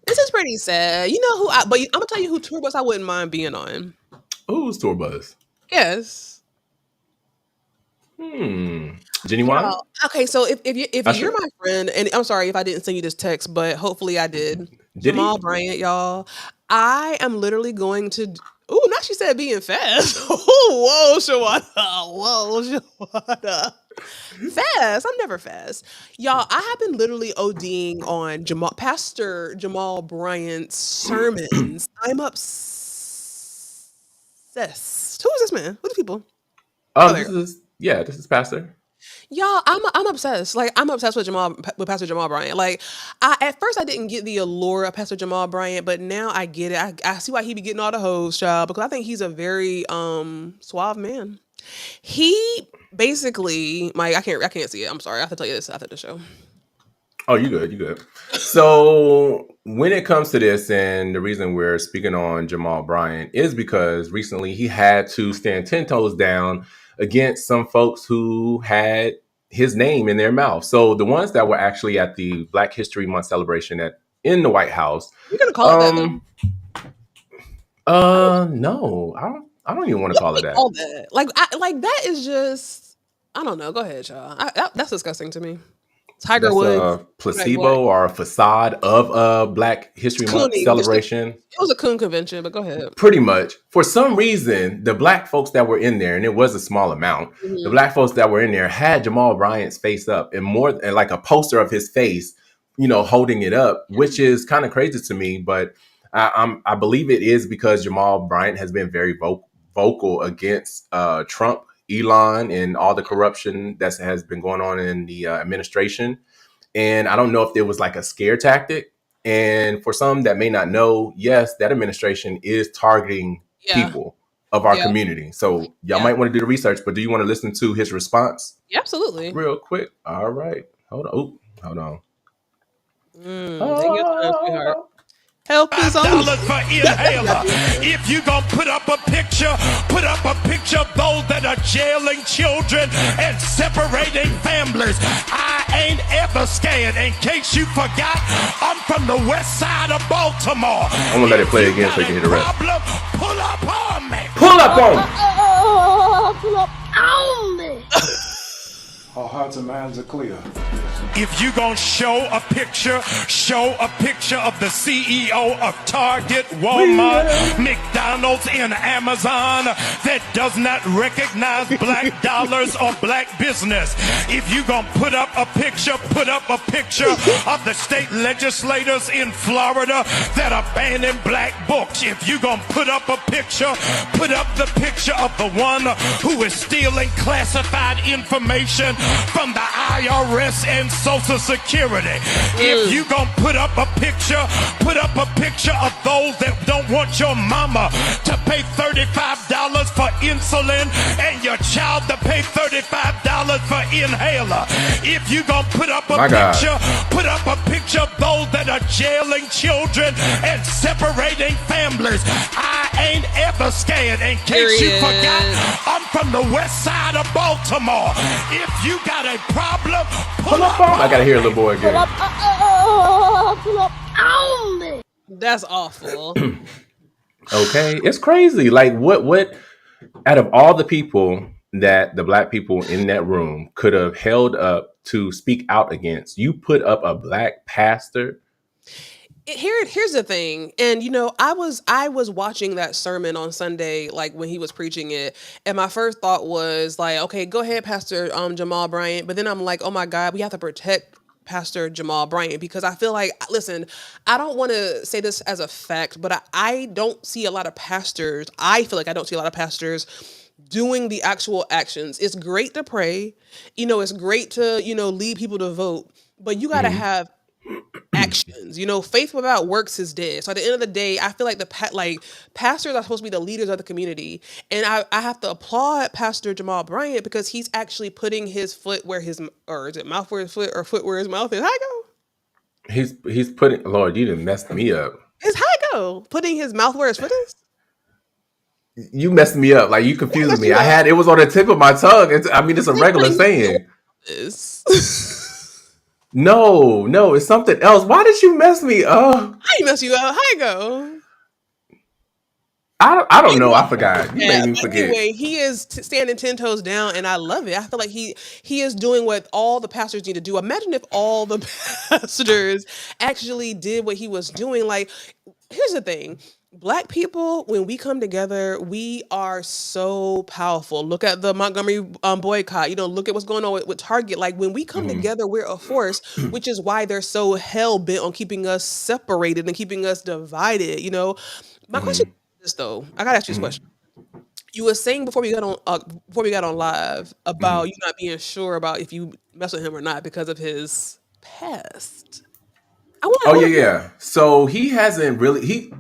This is pretty sad. You know who? But I'm gonna tell you who tour bus I wouldn't mind being on. Who's tour bus? Yes. Genuine? Okay, so if you're Usher? my friend, and I'm sorry if I didn't send you this text, but hopefully I did. Did Jamal he? Bryant, y'all. I am literally going to. Oh, now she said being fast. Oh, whoa, Shawana. Whoa, Shawana. Fast. I'm never fast. Y'all, I have been literally ODing on Pastor Jamal Bryant's sermons. I'm obsessed. Who is this man? Who are the people? Oh, there you go. This is Pastor. Y'all, I'm obsessed. Like I'm obsessed with Pastor Jamal Bryant. Like at first I didn't get the allure of Pastor Jamal Bryant, but now I get it. I see why he be getting all the hoes, child, because I think he's a very suave man. He basically, Mike, I can't see it. I'm sorry. I have to tell you this after the show. Oh, you good. So when it comes to this, and the reason we're speaking on Jamal Bryant is because recently he had to stand 10 toes down against some folks who had his name in their mouth. So the ones that were actually at the Black History Month celebration in the White House. You're gonna call it that though? No, I don't even want to call it that. All that. Like that is just, I don't know. Go ahead, y'all. That's disgusting to me. Tiger Woods, a placebo or a facade of a Black History Month celebration. It was a coon convention, but go ahead. Pretty much. For some reason, the Black folks that were in there, and it was a small amount, the Black folks that were in there had Jamal Bryant's face up and like a poster of his face, holding it up, which is kind of crazy to me. But I believe it is because Jamal Bryant has been very vocal against Trump, Elon, and all the corruption that has been going on in the administration. And I don't know if there was like a scare tactic. And for some that may not know, yes, that administration is targeting people of our community. So y'all might want to do the research, but do you want to listen to his response? Yeah, absolutely. Real quick. All right. Hold on. Take your time, sweetheart. Help is on $5 for inhaler. If you gonna put up a picture of those that are jailing children and separating families. I ain't ever scared. In case you forgot, I'm from the west side of Baltimore. I'm gonna let it play again so you can hear the rest. Pull up on me. Pull up on me. Pull up on me. Our hearts and minds are clear. If you gonna show a picture of the CEO of Target, Walmart, McDonald's, and Amazon that does not recognize black dollars or black business. If you gonna put up a picture of the state legislators in Florida that are banning black books. If you gonna put up the picture of the one who is stealing classified information from the IRS and Social Security. If you gonna put up a picture of those that don't want your mama to pay $35 for insulin and your child to pay $35 for inhaler. If you gonna put up a picture of those that are jailing children and separating families. I ain't ever scared. In case you forgot, I'm from the west side of Baltimore. If you got a problem, pull up on. I gotta hear a little boy again. Pull up on me. That's awful. Okay, it's crazy. Like what out of all the people that the black people in that room could have held up to speak out against, you put up a black pastor. Here's the thing, and I was watching that sermon on Sunday, like when he was preaching it, and my first thought was like, okay, go ahead, Pastor Jamal Bryant, but then I'm like, oh my God, we have to protect Pastor Jamal Bryant, because I feel like, listen, I don't want to say this as a fact, but I don't see a lot of pastors. I feel like I don't see a lot of pastors doing the actual actions. It's great to pray, it's great to lead people to vote, but you got to have actions. Faith without works is dead. So at the end of the day, I feel like pastors are supposed to be the leaders of the community, and I have to applaud Pastor Jamal Bryant because he's actually putting his foot where his, or is it mouth where his foot, or foot where his mouth is? How I go? He's putting, Lord, you done messed me up. Is how I go? Putting his mouth where his foot is? You messed me up. Like, you confused me. It was on the tip of my tongue. It's a regular saying. No, it's something else. Why did you mess me up? How you mess you up? How you go? I don't know. I forgot. You Yeah, made me but forget. anyway, he is standing 10 toes down, and I love it. I feel like he is doing what all the pastors need to do. Imagine if all the pastors actually did what he was doing. Like, here's the thing. Black people, when we come together, we are so powerful. Look at the Montgomery boycott. Look at what's going on with Target. Like, when we come together, we're a force, which is why they're so hell bent on keeping us separated and keeping us divided. My question is this, though. I gotta ask you this question. You were saying before we got on live about you not being sure about if you mess with him or not because of his past. Oh yeah. So he hasn't really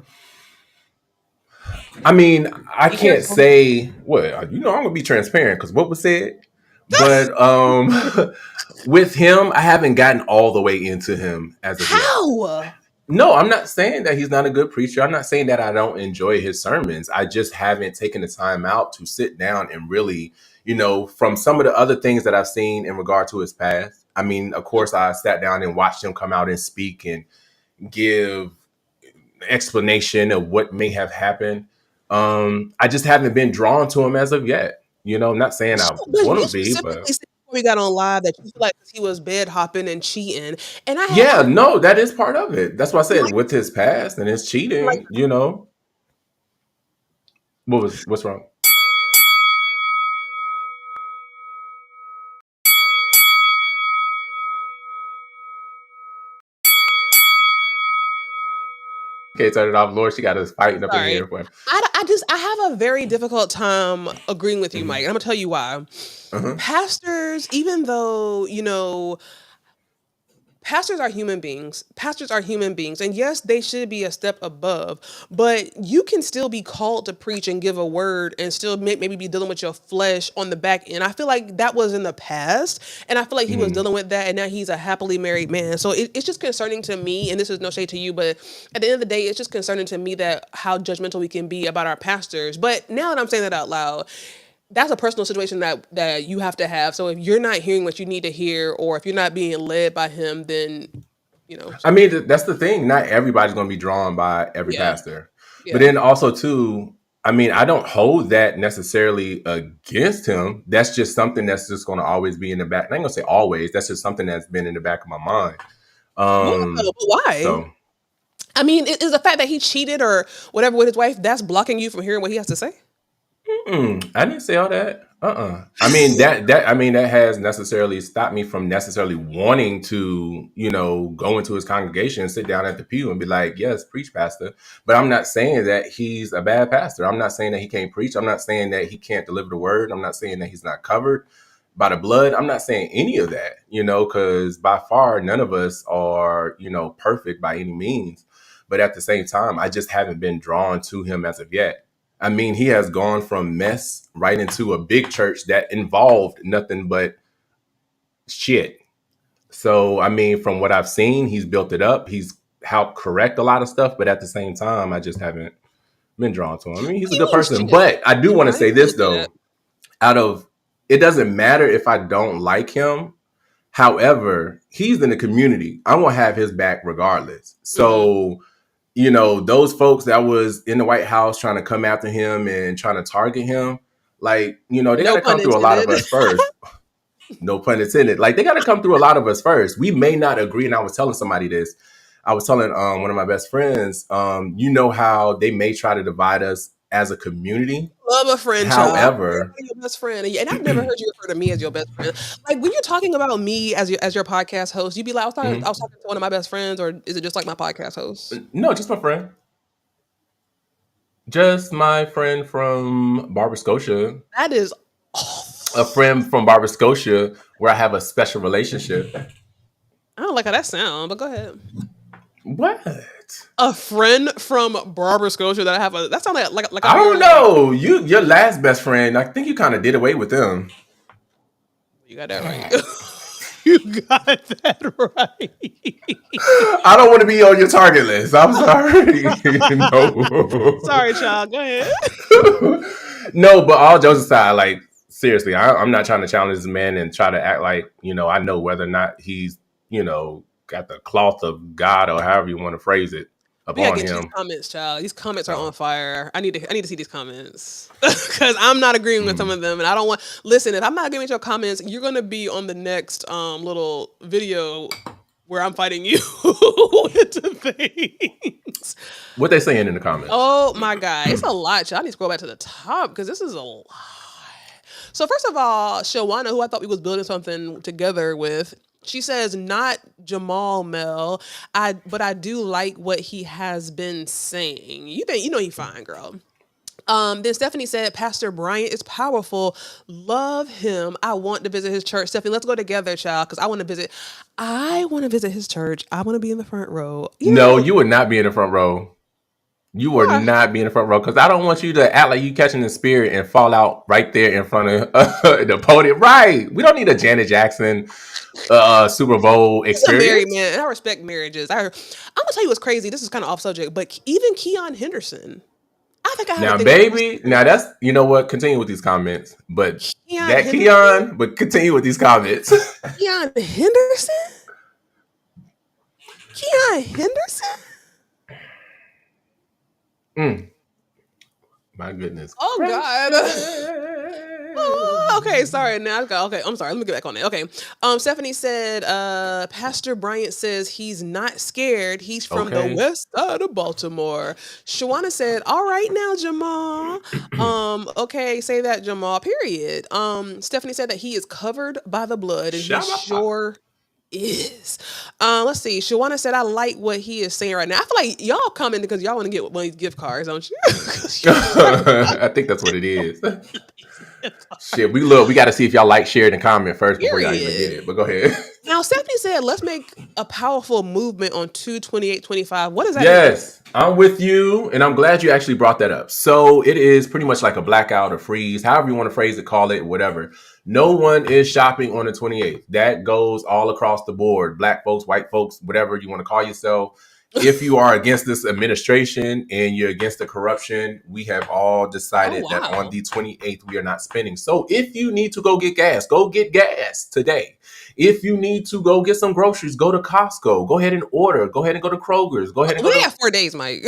I mean, I Be can't careful. say I'm gonna be transparent because what was said. But with him, I haven't gotten all the way into him as of yet. How? No, I'm not saying that he's not a good preacher. I'm not saying that I don't enjoy his sermons. I just haven't taken the time out to sit down and really, from some of the other things that I've seen in regard to his past. I mean, of course, I sat down and watched him come out and speak and give explanation of what may have happened. I just haven't been drawn to him as of yet. I'm not saying I But want you to be, but specifically said before we got on live that you feel like he was bed hopping and cheating, and I yeah, have no, that is part of it. That's why I said like with his past and his like cheating, what's wrong? Okay, turn it off, Lord. She got us fighting up in sorry. here. For I have a very difficult time agreeing with you, Mike. And I'm gonna tell you why. uh-huh. Pastors, even though pastors are human beings. Pastors are human beings. And yes, they should be a step above, but you can still be called to preach and give a word and still maybe be dealing with your flesh on the back end. I feel like that was in the past. And I feel like he was dealing with that. And now he's a happily married man. So it's just concerning to me. And this is no shade to you, but at the end of the day, it's just concerning to me that how judgmental we can be about our pastors. But now that I'm saying that out loud, that's a personal situation that you have to have. So if you're not hearing what you need to hear, or if you're not being led by him, then I mean, that's the thing. Not everybody's going to be drawn by every yeah, pastor, but yeah. then also too. I mean, I don't hold that necessarily against him. That's just something that's just going to always be in the back. I ain't gonna say always. That's just something that's been in the back of my mind. But why? So I mean, is the fact that he cheated or whatever with his wife that's blocking you from hearing what he has to say? I didn't say all that. I mean that has necessarily stopped me from necessarily wanting to, go into his congregation and sit down at the pew and be like, yes, preach, pastor. But I'm not saying that he's a bad pastor. I'm not saying that he can't preach. I'm not saying that he can't deliver the word. I'm not saying that he's not covered by the blood. I'm not saying any of that, because by far none of us are, perfect by any means. But at the same time, I just haven't been drawn to him as of yet. I mean, he has gone from mess right into a big church that involved nothing but shit. So, I mean, from what I've seen, he's built it up. He's helped correct a lot of stuff, but at the same time, I just haven't been drawn to him. I mean, he's a good person, but I do want to say this though. It doesn't matter if I don't like him. However, he's in the community. I'm gonna have his back regardless. So. Those folks that was in the White House trying to come after him and trying to target him, like, they got to come through a lot of us first. No pun intended. Like, they got to come through a lot of us first. We may not agree. And I was telling somebody this. I was telling one of my best friends, how they may try to divide us as a community. Love a friend, However, your best friend, and I've never heard you refer to me as your best friend. Like when you're talking about me as your podcast host, you'd be like, I was talking to one of my best friends, or is it just like my podcast host? No, just my friend. Just my friend from Barber Scotia. That is a friend from Barber Scotia where I have a special relationship. I don't like how that sounds, but go ahead. What? A friend from Barber Scotia that I have that sounds like I don't know. Your last best friend, I think you kind of did away with them. You got that right. You got that right. I don't want to be on your target list. I'm sorry. No. Sorry, child. Go ahead. No, but all jokes aside, like seriously, I'm not trying to challenge this man and try to act like, I know whether or not he's, got the cloth of God or however you want to phrase it. We gotta upon get to these him. comments, child. These comments are So, on fire. I need to see these comments because I'm not agreeing with some of them, and I don't want. Listen, if I'm not agreeing with your comments, you're gonna be on the next little video where I'm fighting you with the things. what they saying in the comments? Oh my god, it's a lot, child. I need to scroll back to the top because this is a lot. So first of all, Shawana, who I thought we was building something together with, she says, not Jamal Mel, but I do like what he has been saying. You know he fine, girl. Then Stephanie said, Pastor Bryant is powerful. Love him. I want to visit his church. Stephanie, let's go together, child, because I want to visit his church. I want to be in the front row. No, you would not be in the front row. You would not be in the front row because I don't want you to act like you catching the spirit and fall out right there in front of the podium. Right. We don't need a Janet Jackson Super Bowl experience. He's a married man, and I respect marriages. I'm going to tell you what's crazy. This is kind of off subject, but even Keon Henderson, I think I have now, baby. Now that's, you know what? Continue with these comments, but Keon, but continue with these comments. Keon Henderson. My goodness. Oh God. Oh, okay, sorry. Now okay, I'm sorry. Let me get back on it. Okay. Stephanie said, Pastor Bryant says he's not scared. He's from the west side of Baltimore. Shawana said, all right now, Jamal. Okay, say that, Jamal. Period. Stephanie said that he is covered by the blood, and he sure is. Let's see. Shawana said, I like what he is saying right now. I feel like y'all coming because y'all want to get one of these gift cards, don't you? I think that's what it is. Shit, we got to see if y'all like, shared, and comment first before y'all even get it. But go ahead. Now, Stephanie said, let's make a powerful movement on 2/28/25. What does that mean? Yes, I'm with you, and I'm glad you actually brought that up. So it is pretty much like a blackout or freeze, however you want to phrase it, call it, whatever. No one is shopping on the 28th. That goes all across the board. Black folks, white folks, whatever you want to call yourself. If you are against this administration and you're against the corruption, we have all decided that on the 28th, we are not spending. So if you need to go get gas today. If you need to go get some groceries, go to Costco. Go ahead and order. Go ahead and go to Kroger's. Go ahead and we have 4 days, Mike.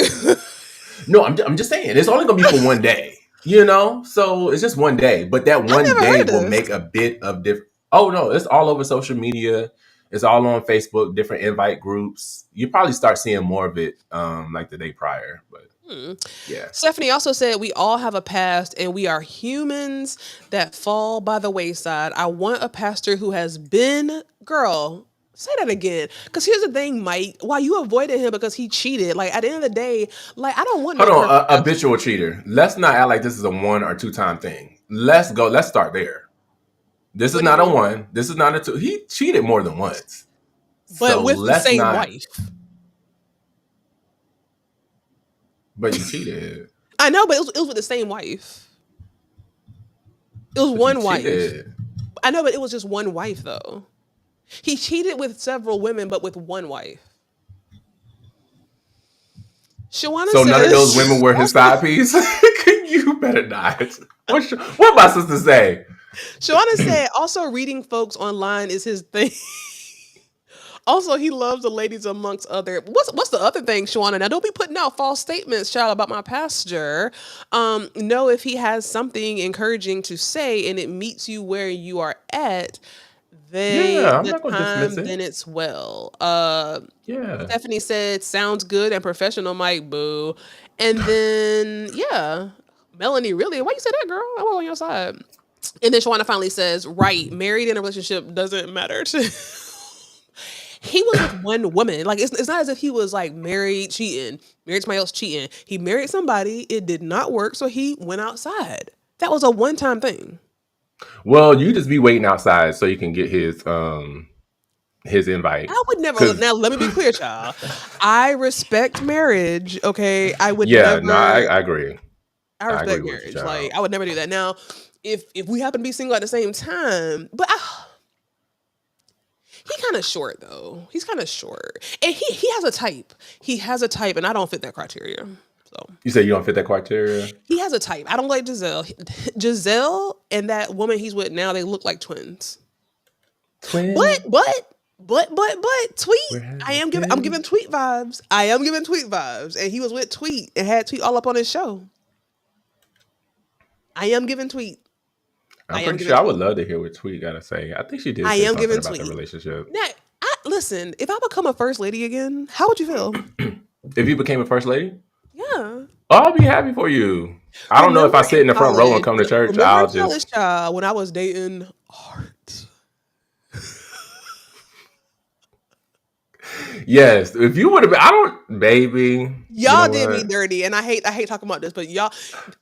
No, I'm just saying. It's only going to be for one day. You know, so it's just one day, but that one day will make a bit of difference. Oh no, it's all over social media. It's all on Facebook, different invite groups. You probably start seeing more of it like the day prior, but yeah. Stephanie also said we all have a past and we are humans that fall by the wayside. I want a pastor who has been, girl, say that again. Because here's the thing, Mike. Why you avoided him because he cheated? Like at the end of the day, like I don't want. Hold on, a habitual cheater. Let's not act like this is a 1 or 2 time thing. Let's start there. This is not a 1. This is not a 2. He cheated more than once, but with the same wife. But you cheated. I know, but it was with the same wife. It was one wife. I know, but it was just one wife though. He cheated with several women, but with one wife. Shawana says, none of those women were his side piece? You better not. What my sister say? Shawana said, also reading folks online is his thing. Also, he loves the ladies amongst other. What's the other thing, Shawana? Now, don't be putting out false statements, child, about my pastor. Know if he has something encouraging to say and it meets you where you are at, then it's well. Stephanie said, sounds good and professional, Mike, boo. And then, Melanie, really? Why you say that, girl? I'm on your side. And then Shawana finally says, right, married in a relationship doesn't matter to he was with one woman. Like, it's not as if he was like married somebody else cheating. He married somebody. It did not work. So he went outside. That was a one-time thing. Well, you just be waiting outside so you can get his invite. I would never. Now, let me be clear, child. I respect marriage. Okay. I would never. No, I agree. I respect marriage. Like, I would never do that. Now, if we happen to be single at the same time, but he kind of short though. He's kind of short, and he has a type. He has a type, and I don't fit that criteria. So you say you don't fit that criteria? He has a type. I don't like Giselle. Giselle and that woman he's with now, they look like twins. Twins? What? But Tweet. We're having I'm kids. giving Tweet vibes. I am giving Tweet vibes, and he was with Tweet and had Tweet all up on his show. I am giving Tweet. I'm pretty sure I would love to hear what Tweet got to say. I think she did say something about the relationship. Now, listen, if I become a first lady again, how would you feel? If you became a first lady? Yeah. I'll be happy for you. I don't know if I sit in the front row and come to church. I'll just. Child, when I was dating Art. Yes, if you would have been, baby. Y'all did me dirty, and I hate talking about this, but y'all,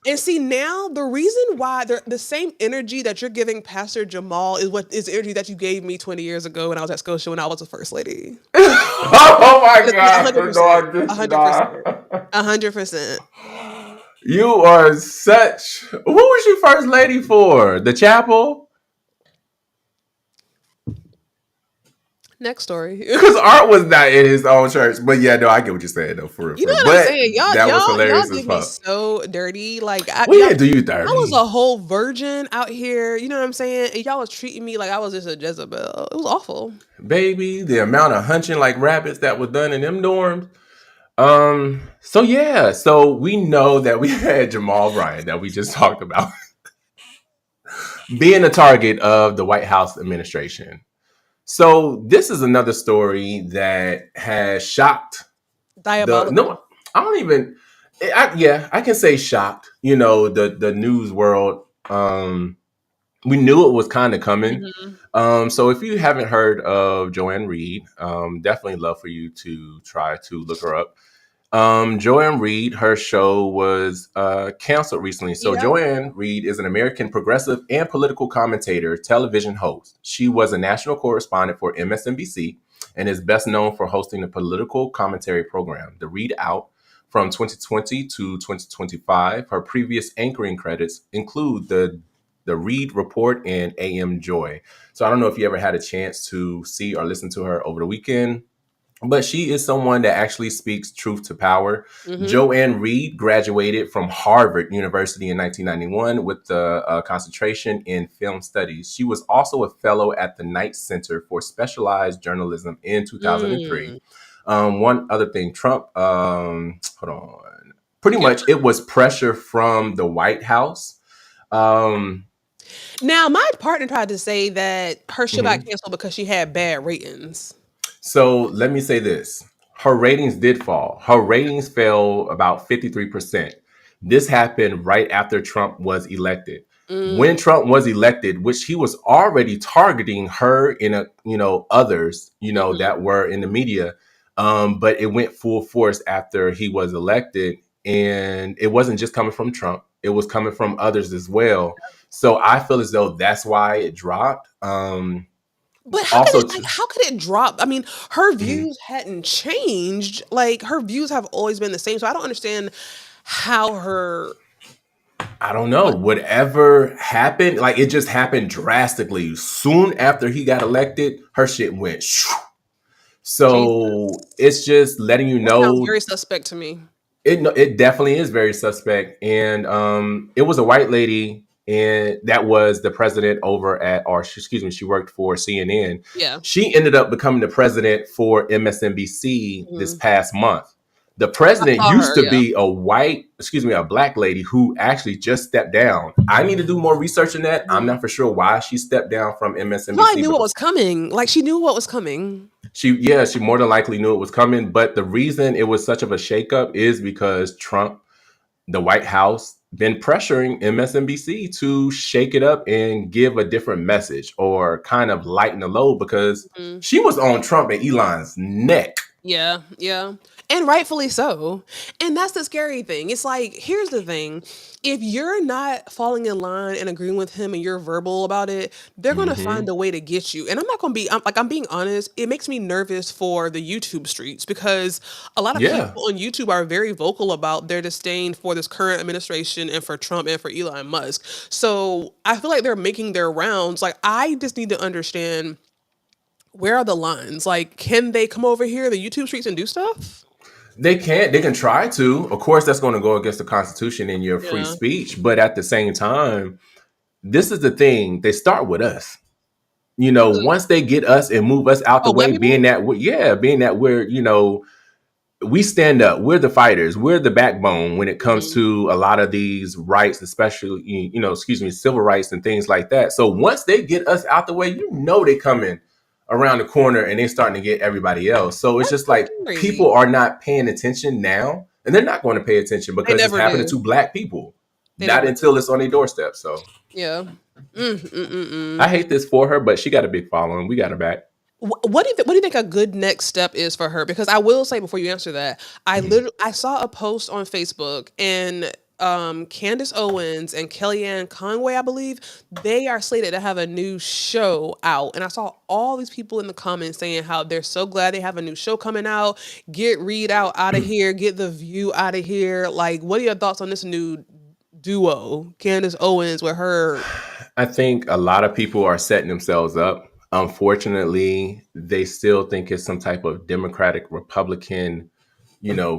and see now the reason why the same energy that you're giving Pastor Jamal is the energy that you gave me 20 years ago when I was at Scotia when I was a first lady. Oh my God, 100%. You are such. Who was you first lady for? The chapel? Next story. Because Art was not in his own church. But yeah, no, I get what you're saying though, for real. You know what I'm saying? That was hilarious y'all did me so dirty. Like, do you dirty? I was a whole virgin out here. You know what I'm saying? And y'all was treating me like I was just a Jezebel. It was awful. Baby, the amount of hunching like rabbits that was done in them dorms. So we know that we had Jamal Bryant that we just talked about being a target of the White House administration. So this is another story that has shocked. Diabolical. No, I don't even. I can say shocked. You know, the news world. We knew it was kind of coming. Mm-hmm. So if you haven't heard of Ann Reid, definitely love for you to try to look her up. Ann Reid, her show was canceled recently. So Ann Reid is an American progressive and political commentator, television host. She was a national correspondent for MSNBC and is best known for hosting the political commentary program, The Read Out, from 2020 to 2025. Her previous anchoring credits include the Read Report and AM Joy. So I don't know if you ever had a chance to see or listen to her over the weekend. But she is someone that actually speaks truth to power. Mm-hmm. Ann Reid graduated from Harvard University in 1991 with a concentration in film studies. She was also a fellow at the Knight Center for Specialized Journalism in 2003. One other thing, Trump, pretty much it was pressure from the White House. Now, my partner tried to say that her show got canceled because she had bad ratings. So let me say this. Her ratings did fall. Her ratings fell about 53%. This happened right after Trump was elected. When Trump was elected, which he was already targeting her and others, that were in the media. But it went full force after he was elected. And it wasn't just coming from Trump. It was coming from others as well. So I feel as though that's why it dropped. But how could it drop? I mean, her views hadn't changed. Like, her views have always been the same. So I don't understand how her... I don't know. Whatever happened, like, it just happened drastically. Soon after he got elected, her shit went... So it's just letting you know... That sounds very suspect to me. It definitely is very suspect. And it was a white lady... And that was the president she worked for CNN. Yeah. She ended up becoming the president for MSNBC this past month. The president used to be a black lady who actually just stepped down. I need to do more research on that. I'm not for sure why she stepped down from MSNBC. Well, I knew what was coming. Like, she knew what was coming. She more than likely knew it was coming. But the reason it was such of a shakeup is because Trump, the White House, been pressuring MSNBC to shake it up and give a different message or kind of lighten the load because she was on Trump and Elon's neck. Yeah. And rightfully so. And that's the scary thing. It's like, here's the thing. If you're not falling in line and agreeing with him and you're verbal about it, they're going to find a way to get you. And I'm being honest. It makes me nervous for the YouTube streets because a lot of people on YouTube are very vocal about their disdain for this current administration and for Trump and for Elon Musk. So I feel like they're making their rounds. Like, I just need to understand, where are the lines? Like, can they come over here, the YouTube streets, and do stuff? They can try to. Of course, that's going to go against the Constitution and your free speech. But at the same time, this is the thing. They start with us. once they get us and move us out the black way, people? being that we're, we stand up, we're the fighters, we're the backbone when it comes to a lot of these rights, especially, civil rights and things like that. So once they get us out the way, they coming around the corner and they're starting to get everybody else. So it's just like people are not paying attention now, and they're not going to pay attention because it's happening to black people. Not until it's on their doorstep. So yeah. I hate this for her, but she got a big following. We got her back. What do you think a good next step is for her? Because I will say before you answer that, I saw a post on Facebook, and Candace Owens and Kellyanne Conway, I believe, they are slated to have a new show out. And I saw all these people in the comments saying how they're so glad they have a new show coming out. Get Reid out of here. Get The View out of here. Like, what are your thoughts on this new duo, Candace Owens with her? I think a lot of people are setting themselves up. Unfortunately, they still think it's some type of Democratic Republican,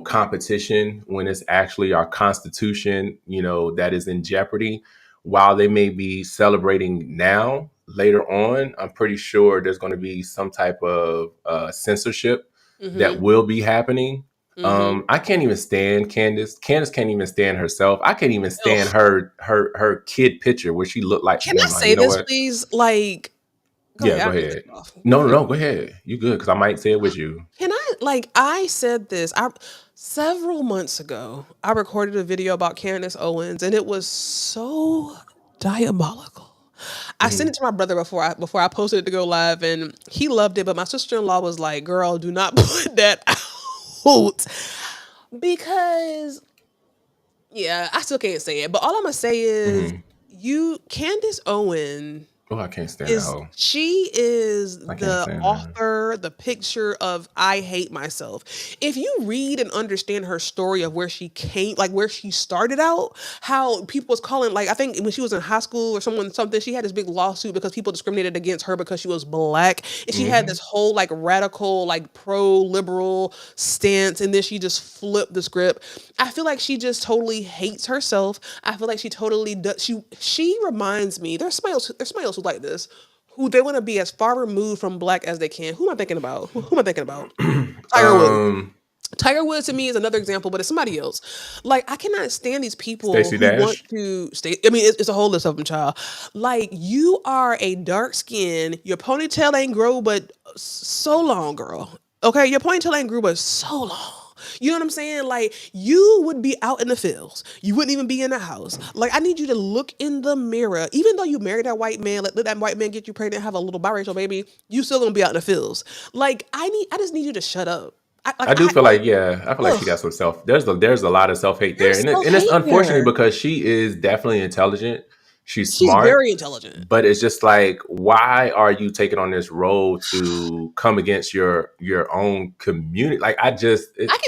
competition, when it's actually our Constitution, that is in jeopardy. While they may be celebrating now, later on, I'm pretty sure there's going to be some type of censorship that will be happening. I can't even stand Candace. Candace can't even stand herself. I can't even stand her kid picture where she looked like. Can I say this, please? Like, go ahead. No, go ahead. You good? Because I might say it with you. Can I said this. Several months ago, I recorded a video about Candace Owens, and it was so diabolical. I sent it to my brother before I posted it to go live, and he loved it. But my sister-in-law was like, "Girl, do not put that out," because I still can't say it. But all I'm gonna say is, Candace Owens. Oh, I can't stand that. She is the author, the picture of I hate myself. If you read and understand her story of where she came, like where she started out, how people was calling, like I think when she was in high school or something, she had this big lawsuit because people discriminated against her because she was black. And she had this whole like radical, like pro-liberal stance, and then she just flipped the script. I feel like she just totally hates herself. I feel like she totally does. She reminds me, there's somebody else who like this, who they want to be as far removed from black as they can. Who am I thinking about? Who am I thinking about? Tiger Woods. Tiger Woods to me is another example, but it's somebody else. Like, I cannot stand these people who want to stay. I mean, it's a whole list of them, child. Like, you are a dark skin. Your ponytail ain't grow, but so long, girl. Okay, your ponytail ain't grew, but so long. You know what I'm saying? Like, you would be out in the fields. You wouldn't even be in the house. Like, I need you to look in the mirror. Even though you married that white man, let that white man get you pregnant, have a little biracial baby, you still gonna be out in the fields. Like, I just need you to shut up. I feel like she got some self. There's a lot of self-hate there, and it's unfortunate because she is definitely intelligent. She's smart, very intelligent. But it's just like, why are you taking on this role to come against your own community? Like, I can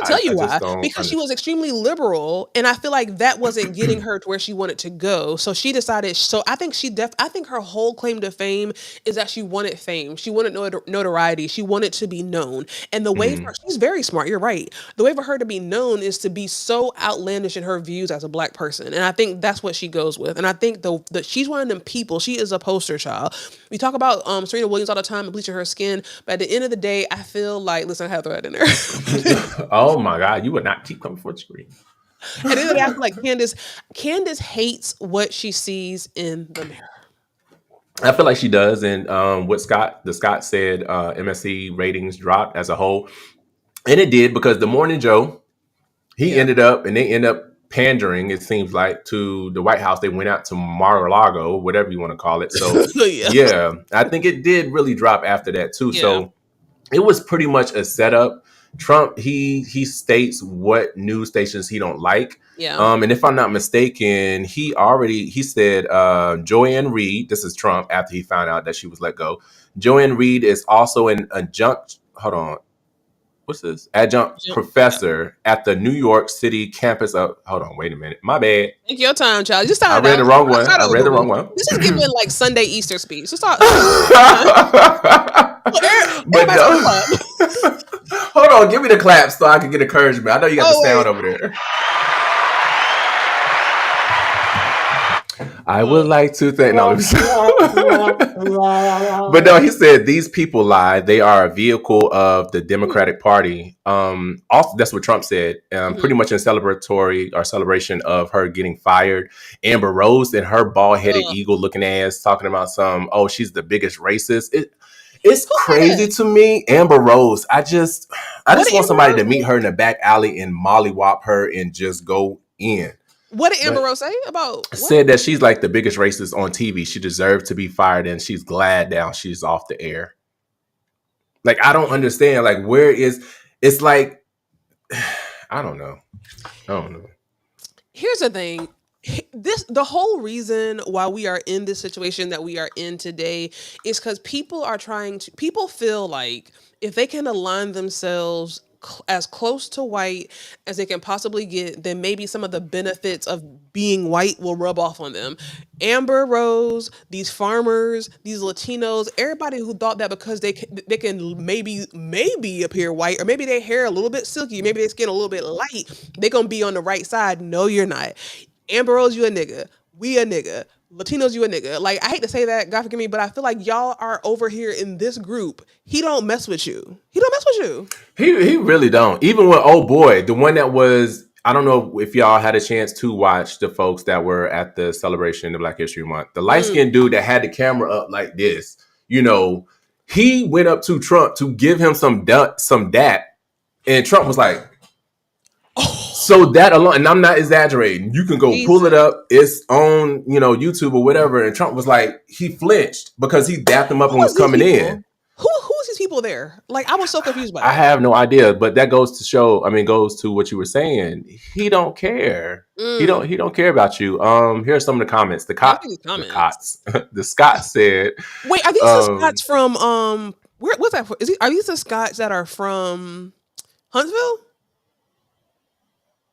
tell you why. Because she was extremely liberal, and I feel like that wasn't getting her to where she wanted to go. So she decided. So I think I think her whole claim to fame is that she wanted fame. She wanted notoriety. She wanted to be known. And the way she's very smart. You're right. The way for her to be known is to be so outlandish in her views as a black person, and I think that's what she goes with. And I think that she's one of them people. She is a poster child. We talk about Serena Williams all the time and bleaching her skin, but at the end of the day, I feel like, listen, I have to throw that in there. Oh my God, you would not keep coming for the screen. At the end of the day, I feel like Candace hates what she sees in the mirror. I feel like she does, and what Scott said, MSC ratings dropped as a whole, and it did because the Morning Joe, they end up pandering, it seems like, to the White House. They went out to Mar-a-Lago, whatever you want to call it. So I think it did really drop after that too. Yeah. So it was pretty much a setup. Trump, he states what news stations he don't like. Yeah. And if I'm not mistaken, he said Joanne Reid, this is Trump after he found out that she was let go. Joanne Reid is also an adjunct professor at the New York City campus of, hold on, wait a minute. My bad. Take your time, child. I read the wrong one. This is giving like Sunday Easter speech. Just talk. But no. Hold on, give me the clap so I can get encouragement. I know you got the sound over there. I would like to thank. No, but no, he said these people lie. They are a vehicle of the Democratic Party. Also, that's what Trump said. Pretty much in celebration of her getting fired. Amber Rose and her bald-headed, eagle-looking ass talking about she's the biggest racist. It's crazy to me. Amber Rose. I just want somebody to meet her in the back alley and mollywop her and just go in. What did Amber Rose say about what? Said that she's like the biggest racist on TV. She deserved to be fired and she's glad now she's off the air. Like, I don't understand. Like, it's like, I don't know. Here's the thing. The whole reason why we are in this situation that we are in today is because people feel like if they can align themselves as close to white as they can possibly get, then maybe some of the benefits of being white will rub off on them. Amber Rose, these farmers, these Latinos, everybody who thought that because they can maybe appear white, or maybe their hair a little bit silky, maybe their skin a little bit light, they're gonna be on the right side. No, you're not. Amber Rose, you a nigga. We a nigga. Latinos, you a nigga. Like, I hate to say that, God forgive me, but I feel like y'all are over here in this group. He don't mess with you. He really don't. Even with old boy, the one that was, I don't know if y'all had a chance to watch the folks that were at the celebration of Black History Month. The light-skinned dude that had the camera up like this, he went up to Trump to give him some dat, and Trump was like, so that alone, and I'm not exaggerating, you can go pull it up. It's on, YouTube or whatever. And Trump was like, he flinched because he dapped him up and was coming in. Who's these people there? Like, I was so confused by that. I have no idea, but that goes to what you were saying. He don't care. He don't care about you. Here's some of the comments. The Scots said. Wait, are these the Scots from what's that for? Are these the Scots that are from Huntsville?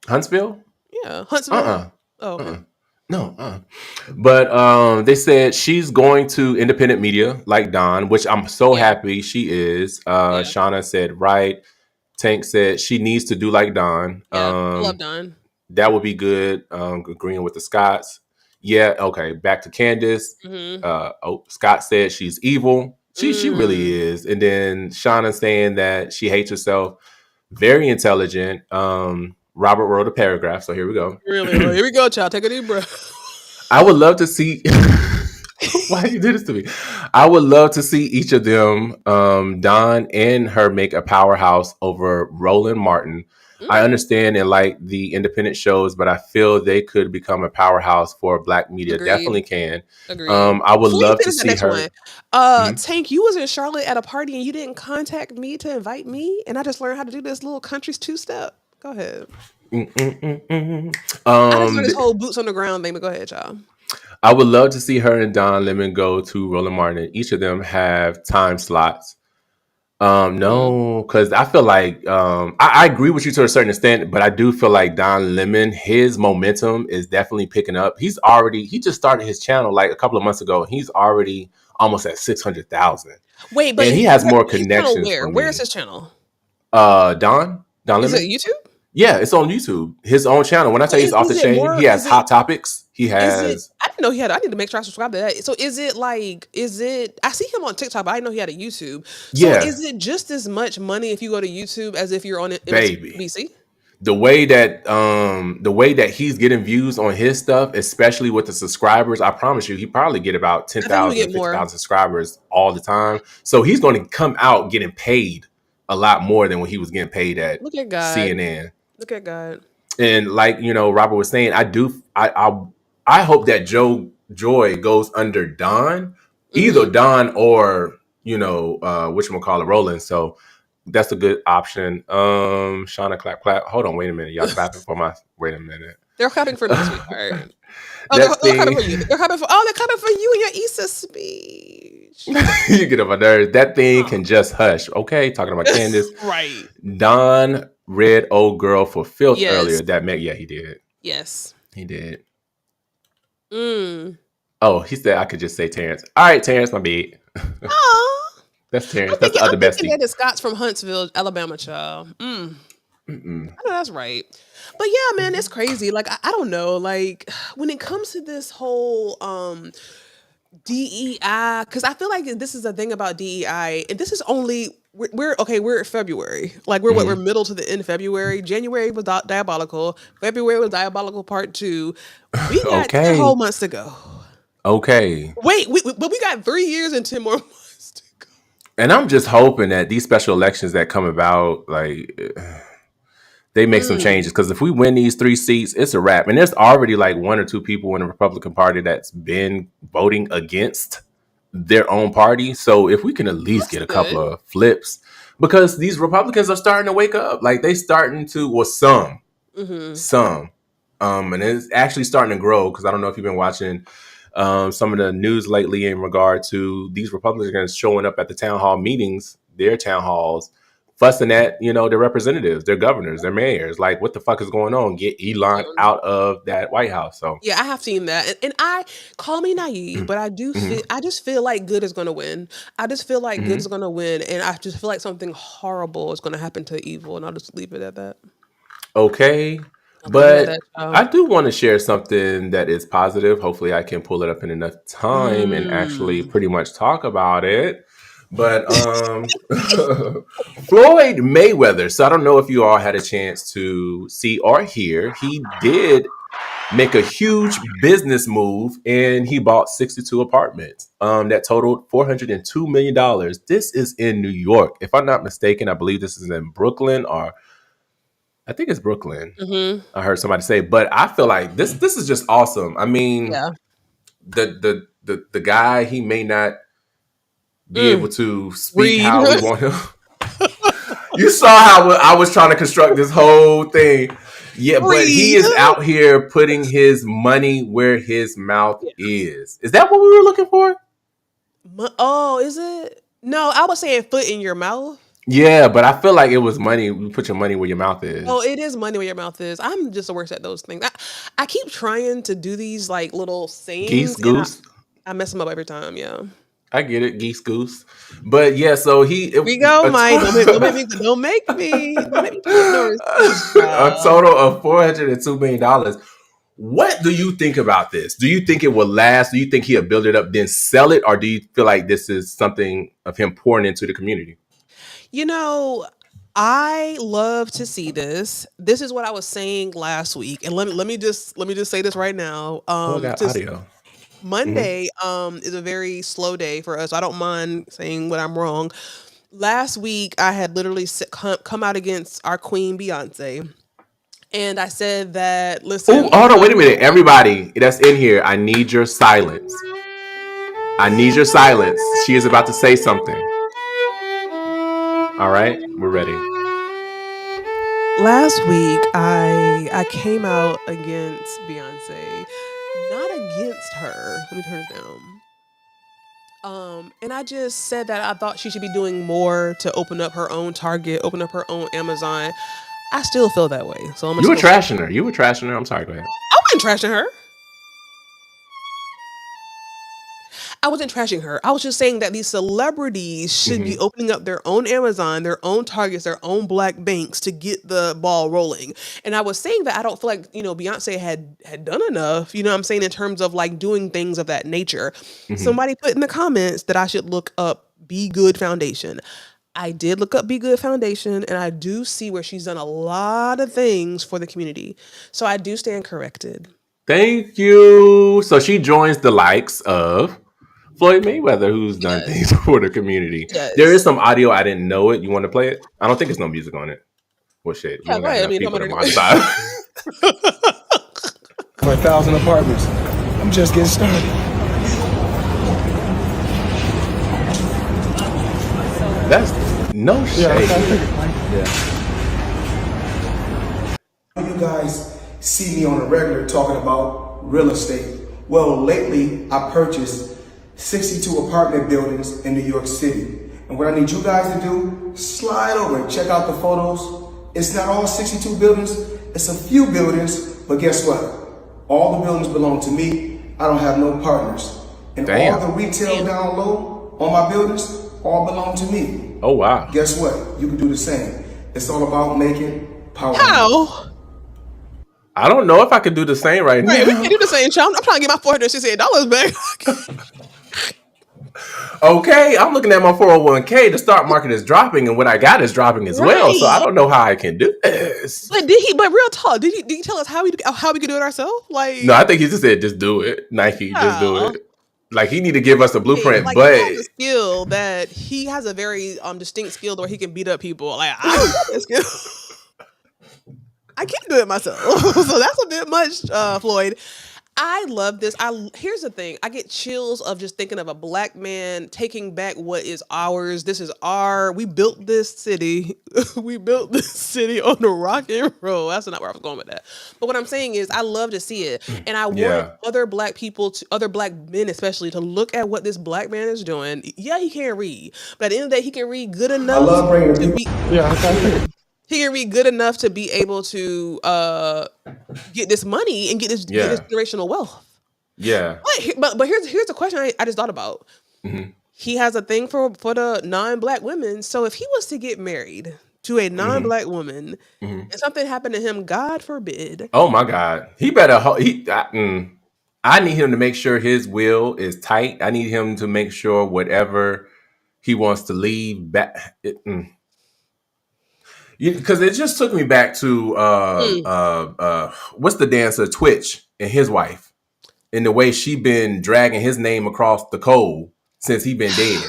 Huntsville? Yeah, Huntsville. Oh, okay. No. But they said she's going to independent media like Don, which I'm so happy she is. Shauna said right. Tank said she needs to do like Don. I love Don. That would be good. Agreeing with the Scots. Yeah, okay. Back to Candace. Scott said she's evil. She really is. And then Shauna saying that she hates herself. Very intelligent. Robert wrote a paragraph, so here we go. Really? Here we go, child. Take a deep breath. I would love to see. Why you did this to me? I would love to see each of them, Don and her, make a powerhouse over Roland Martin. I understand and like the independent shows, but I feel they could become a powerhouse for Black media. Agreed. Definitely can. Agreed. I would love to see her. Tank, you was in Charlotte at a party and you didn't contact me to invite me, and I just learned how to do this little country's two-step. Go ahead. I just learned this whole boots on the ground thing, but go ahead, y'all. I would love to see her and Don Lemon go to Roland Martin. Each of them have time slots. No, because I feel like I agree with you to a certain extent, but I do feel like Don Lemon, his momentum is definitely picking up. He just started his channel like a couple of months ago, and he's already almost at 600,000. Wait, but he has more connections. Where is his channel? Don Lemon. Is it YouTube? Yeah, it's on YouTube. His own channel. When I tell you it's off the chain, he has Hot Topics. He has. I didn't know he had. I need to make sure I subscribe to that. So is it? I see him on TikTok, but I didn't know he had a YouTube. So is it just as much money if you go to YouTube as if you're on MSNBC? The way that he's getting views on his stuff, especially with the subscribers, I promise you, he probably get about 10,000, 50,000 subscribers all the time. So he's going to come out getting paid a lot more than when he was getting paid at CNN. Look at God. And like, Robert was saying, I hope that Joy goes under Don, either Don or, whatchamacallit, Roland. So that's a good option. Shauna clap. Hold on, wait a minute. Y'all clapping for wait a minute. They're clapping for me, sweetheart. They're clapping for you. They're clapping for you and your Easter speech. You get on my nerves. That thing can just hush. Okay, talking about Candace. Right. Don read Old Girl for Filth earlier. He did. Yes. He did. Oh, he said I could just say Terrence. All right, Terrence, my bad. Aww. That's Terrence. That's the other bestie. That is Scott's from Huntsville, Alabama, child. I know that's right. But yeah, man, it's crazy. Like I don't know. Like when it comes to this whole DEI, because I feel like this is a thing about DEI, and this is only we're okay. We're at February, like we're middle to the end of February. January was diabolical. February was diabolical part 2. We got 10 Okay. whole months to go. Okay. Wait, but we got 3 years and 10 more months to go. And I'm just hoping that these special elections that come about, like, they make some changes. Because if we win these 3 seats, it's a wrap. And there's already like 1 or 2 people in the Republican Party that's been voting against their own party. So if we can at least get a couple of flips, because these Republicans are starting to wake up. Like they starting to, well, some. And it's actually starting to grow. Because I don't know if you've been watching some of the news lately in regard to these Republicans showing up at the town hall meetings, their town halls, fussing at, their representatives, their governors, their mayors. Like, what the fuck is going on? Get Elon out of that White House. So yeah, I have seen that, and I call me naive, but I do feel, I just feel like good is going to win. I just feel like good is going to win, and I just feel like something horrible is going to happen to evil, and I'll just leave it at that. Okay. But I do want to share something that is positive. Hopefully I can pull it up in enough time and actually pretty much talk about it. But Floyd Mayweather. So I don't know if you all had a chance to see or hear. He did make a huge business move and he bought 62 apartments that totaled $402 million. This is in New York. If I'm not mistaken, I believe this is in Brooklyn, or I think it's Brooklyn. I heard somebody say, but I feel like this is just awesome. I mean, the guy, he may not be able to speak how we want him. You saw how I was trying to construct this whole thing. Yeah, but he is out here putting his money where his mouth is. Is that what we were looking for? Oh, is it? No, I was saying foot in your mouth. Yeah, but I feel like it was money. You put your money where your mouth is. Oh, it is money where your mouth is. I'm just the worst at those things. I keep trying to do these like little sayings. Geese, goose. I mess them up every time. Yeah. I get it, geese, goose. But yeah, so Here we go, Mike. Don't make me. A total of $402 million. What do you think about this? Do you think it will last? Do you think he'll build it up, then sell it? Or do you feel like this is something of him pouring into the community? I love to see this. This is what I was saying last week. And let me just say this right now. I got audio. Monday is a very slow day for us. I don't mind saying when I'm wrong. Last week, I had literally come out against our queen, Beyonce. And I said that, listen. Oh, hold on, wait a minute. Everybody that's in here, I need your silence. I need your silence. She is about to say something. All right, we're ready. Last week, I came out against Beyonce. Not against her. Let me turn this down. And I just said that I thought she should be doing more to open up her own Target, open up her own Amazon. I still feel that way. So you were trashing her. You were trashing her. I'm sorry. Go ahead. I wasn't trashing her. I wasn't trashing her. I was just saying that these celebrities should be opening up their own Amazon, their own Targets, their own black banks to get the ball rolling. And I was saying that I don't feel like, Beyonce had done enough, I'm saying, in terms of like doing things of that nature. Somebody put in the comments that I should look up Be Good Foundation. I did look up Be Good Foundation, and I do see where she's done a lot of things for the community. So I do stand corrected. Thank you. So she joins the likes of Floyd Mayweather, who's done things for the community. Yes. There is some audio. I didn't know it. You want to play it? I don't think there's no music on it. Well, shit. Yeah, right. I mean, for 1,000 apartments. I'm just getting started. That's no shade. You guys see me on a regular talking about real estate. Well, lately I purchased 62 apartment buildings in New York City. And what I need you guys to do, slide over and check out the photos. It's not all 62 buildings, it's a few buildings, but guess what? All the buildings belong to me. I don't have no partners. And all the retail down low on my buildings all belong to me. Oh, wow. Guess what? You can do the same. It's all about making power. How? I don't know if I could do the same right Right, we now. can do the same. I'm trying to get my $468 back. Okay, I'm looking at my 401k. The stock market is dropping, and what I got is dropping as well. So I don't know how I can do this. But real talk, did he tell us how we could do it ourselves? Like, No, I think he just said, "Just do it, Nike. Just do how? it." Like he need to give us a blueprint, Like but he has a skill that he has a very distinct skill where he can beat up people. Like I don't got that skill. I can't do it myself. So that's a bit much, Floyd. I love this. Here's the thing. I get chills of just thinking of a black man taking back what is ours. This is we built this city. We built this city on the rock and roll. That's not where I was going with that. But what I'm saying is I love to see it. And I want other black people, other black men especially, to look at what this black man is doing. Yeah, he can't read. But at the end of the day, he can read good enough. I love bringing the people. He can read good enough to be able to get this money and get this generational wealth. Yeah. But here's the question I just thought about. Mm-hmm. He has a thing for the non-black women. So if he was to get married to a non-black woman and something happened to him, God forbid. Oh my God, he better. I need him to make sure his will is tight. I need him to make sure whatever he wants to leave back. Because it just took me back to what's the dancer Twitch and his wife, and the way she been dragging his name across the coal since he been dead,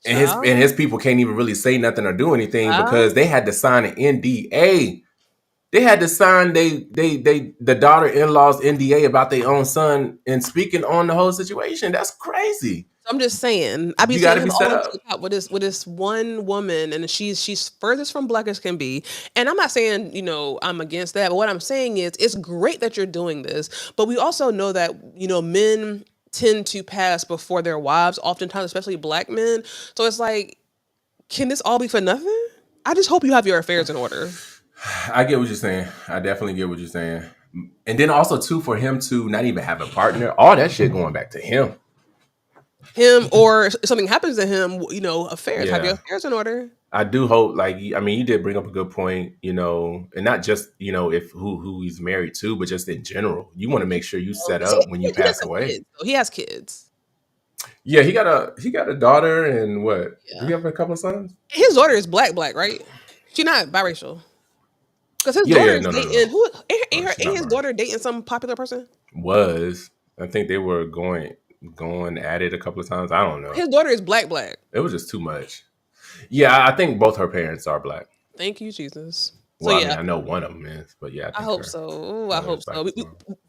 and his people can't even really say nothing or do anything because they had to sign an NDA. They had to sign the daughter-in-law's NDA about their own son and speaking on the whole situation. That's crazy. I'm just saying, I be You seeing gotta him be all set over up. the top with this one woman, and she's furthest from black as can be. And I'm not saying I'm against that, but what I'm saying is it's great that you're doing this, but we also know that men tend to pass before their wives, oftentimes, especially black men. So it's like, can this all be for nothing? I just hope you have your affairs in order. I get what you're saying. I definitely get what you're saying. And then also too, for him to not even have a partner, all that shit going back to him. Or if something happens to him, affairs. Have your affairs in order. I do hope, you did bring up a good point, and not just, if who he's married to, but just in general. You want to make sure you set up when you pass away. Kids, he has kids. Yeah, he got a daughter and what? Yeah. Do he have a couple of sons? His daughter is black, right? She's not biracial. Because his daughter is dating who? Ain't his daughter dating some popular person? I think they were going at it a couple of times. I don't know. His daughter is black. It was just too much. Yeah, I think both her parents are black. Thank you, Jesus. Well, I know one of them is, but yeah. I hope so. Ooh, I hope so.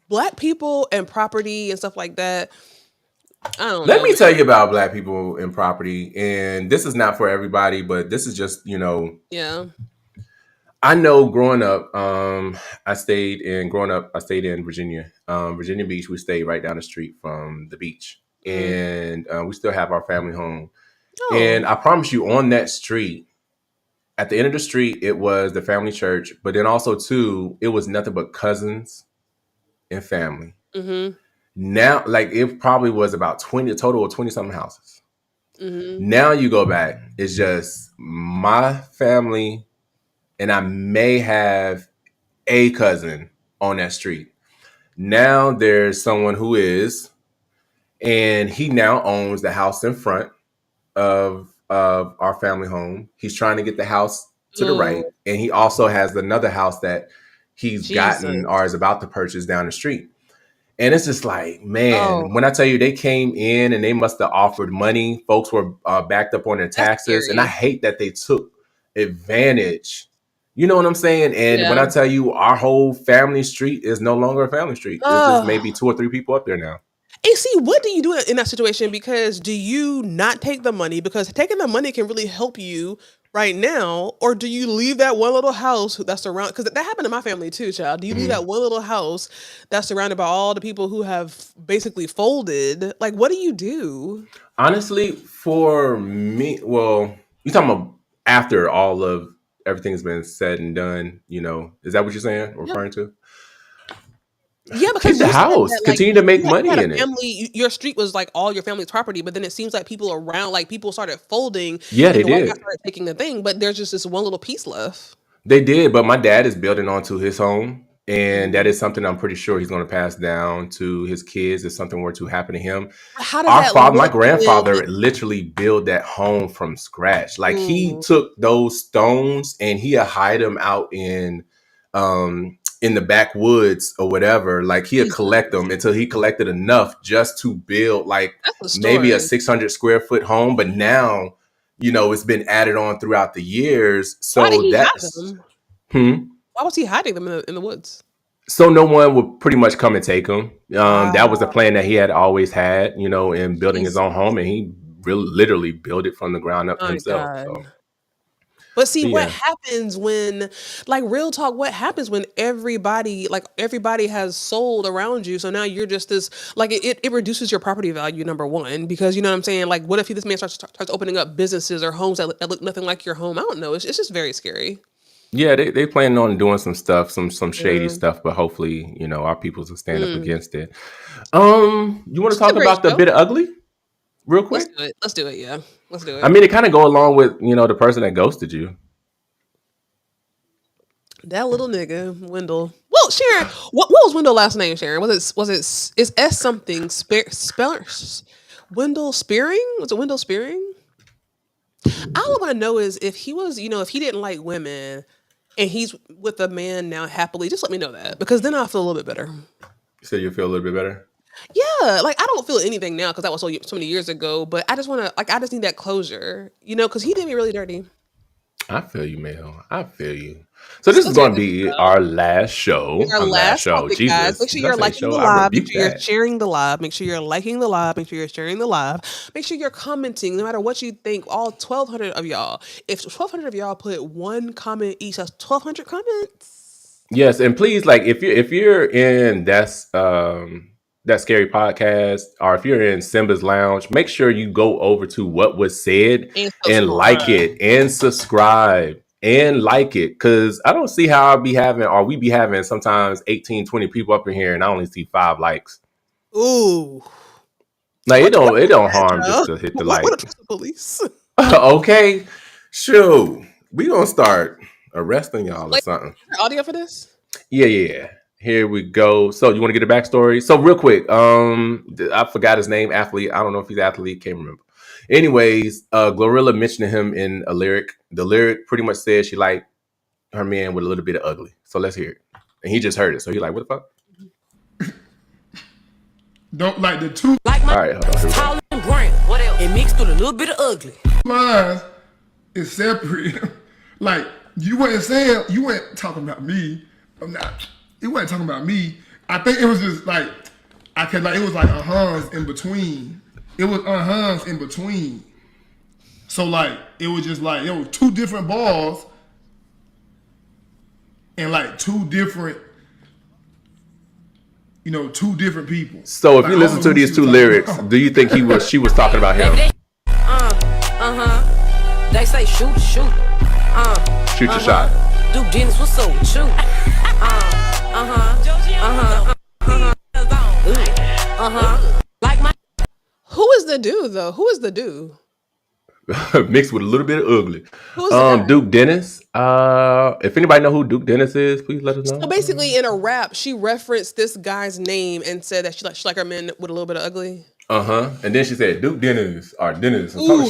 Black people and property and stuff like that. I don't know. Let me tell you about black people and property, and this is not for everybody, but this is just Yeah. I know growing up, I stayed in Virginia, Virginia Beach. We stayed right down the street from the beach, and we still have our family home. Oh. And I promise you, on that street, at the end of the street, it was the family church, but then also too, it was nothing but cousins and family. Mm-hmm. Now, it probably was about a total of 20 something houses. Mm-hmm. Now you go back, it's just my family. And I may have a cousin on that street. Now there's someone who is, and he now owns the house in front of our family home. He's trying to get the house to the right. And he also has another house that he's gotten or is about to purchase down the street. And it's just like, man, when I tell you they came in and they must have offered money, folks were backed up on their taxes. And I hate that they took advantage. You know what I'm saying? And when I tell you our whole family street is no longer a family street, it's just maybe 2 or 3 people up there now. And see, what do you do in that situation? Because do you not take the money? Because taking the money can really help you right now. Or do you leave that one little house that's surrounded? Because that happened to my family too, child. Do you leave that one little house that's surrounded by all the people who have basically folded? Like, what do you do? Honestly, for me, well, you're talking about after all of everything's been said and done, is that what you're saying, referring to? Yeah, because the house continue to make money in it. Your street was like all your family's property, but then it seems like people around, like people started folding. Yeah, they did. Started taking the thing, but there's just this one little piece left. They did, but my dad is building onto his home, and that is something I'm pretty sure he's going to pass down to his kids if something were to happen to him. How does that My look grandfather literally built that home from scratch. Like he took those stones and he would hide them out in the backwoods or whatever. Like he'd collect them until he collected enough just to build like maybe a 600 square foot home. But now, it's been added on throughout the years. So why did he hide them? Why was he hiding them in the woods? So no one would pretty much come and take him. That was the plan that he had always had, in building his own home, and he really literally built it from the ground up himself. So. But see, what happens when, like, real talk, what happens when everybody has sold around you? So now you're just this, like, it reduces your property value, number one, because you know what I'm saying? Like, what if this man starts opening up businesses or homes that look nothing like your home? I don't know. It's just very scary. Yeah, they planning on doing some stuff, some shady stuff, but hopefully, our peoples will stand up against it. You want to talk about the bit of ugly real quick? Let's do it. Yeah. Let's do it. I mean, it kind of go along with, the person that ghosted you. That little nigga, Wendell. Well, Sharon, what was Wendell's last name, Sharon? It's S something, Wendell Spearing? Was it Wendell Spearing? All I want to know is if he was, if he didn't like women and he's with a man now happily, just let me know that, because then I'll feel a little bit better. You said you feel a little bit better? Yeah, like I don't feel anything now because that was so many years ago, but I just want to, I just need that closure, because he did me really dirty. I feel you, Mel. I feel you. So this is going to be our last show. Our last show. Jesus. Guys. Make sure you're liking the live. Make sure you're sharing the live. Make sure you're liking the live. Make sure you're sharing the live. Make sure you're commenting, no matter what you think. All 1,200 of y'all. If 1,200 of y'all put one comment each, that's 1,200 comments. Yes, and please, like, if you're in that scary podcast, or if you're in Simba's Lounge, make sure you go over to What Was Said and like it and subscribe and like it, because I don't see how we be having sometimes 18, 20 people up in here and I only see 5 likes. Ooh. Like it don't harm just to hit the like. What the police? Okay, sure. We gonna start arresting y'all or something. Audio for this? Yeah. Here we go. So you want to get a backstory? So real quick, I forgot his name, athlete. I don't know if he's athlete, can't remember. Anyways, Glorilla mentioned him in a lyric. The lyric pretty much says she liked her man with a little bit of ugly. So let's hear it. And he just heard it. So he like, what the fuck? Don't like the two. Like my all right, hold on. tall and brown. What else? It mixed with a little bit of ugly. Lines is separate. Like you weren't talking about me. You weren't talking about me. I think it was just like it was like uh-huhs in between. It was uh-huhs in between. So like it was just like it was 2 different balls and like 2 different people. So if you listen to these 2 lyrics, do you think she was talking about him? They say shoot. Shoot your shot. Duke Dennis, what's up with you? Like my. Who is the dude though? Who is the dude? Mixed with a little bit of ugly. Who's Duke Dennis. If anybody know who Duke Dennis is, please let us know. So basically, in a rap, she referenced this guy's name and said that she like her men with a little bit of ugly. And then she said Duke Dennis or Dennis. Ooh,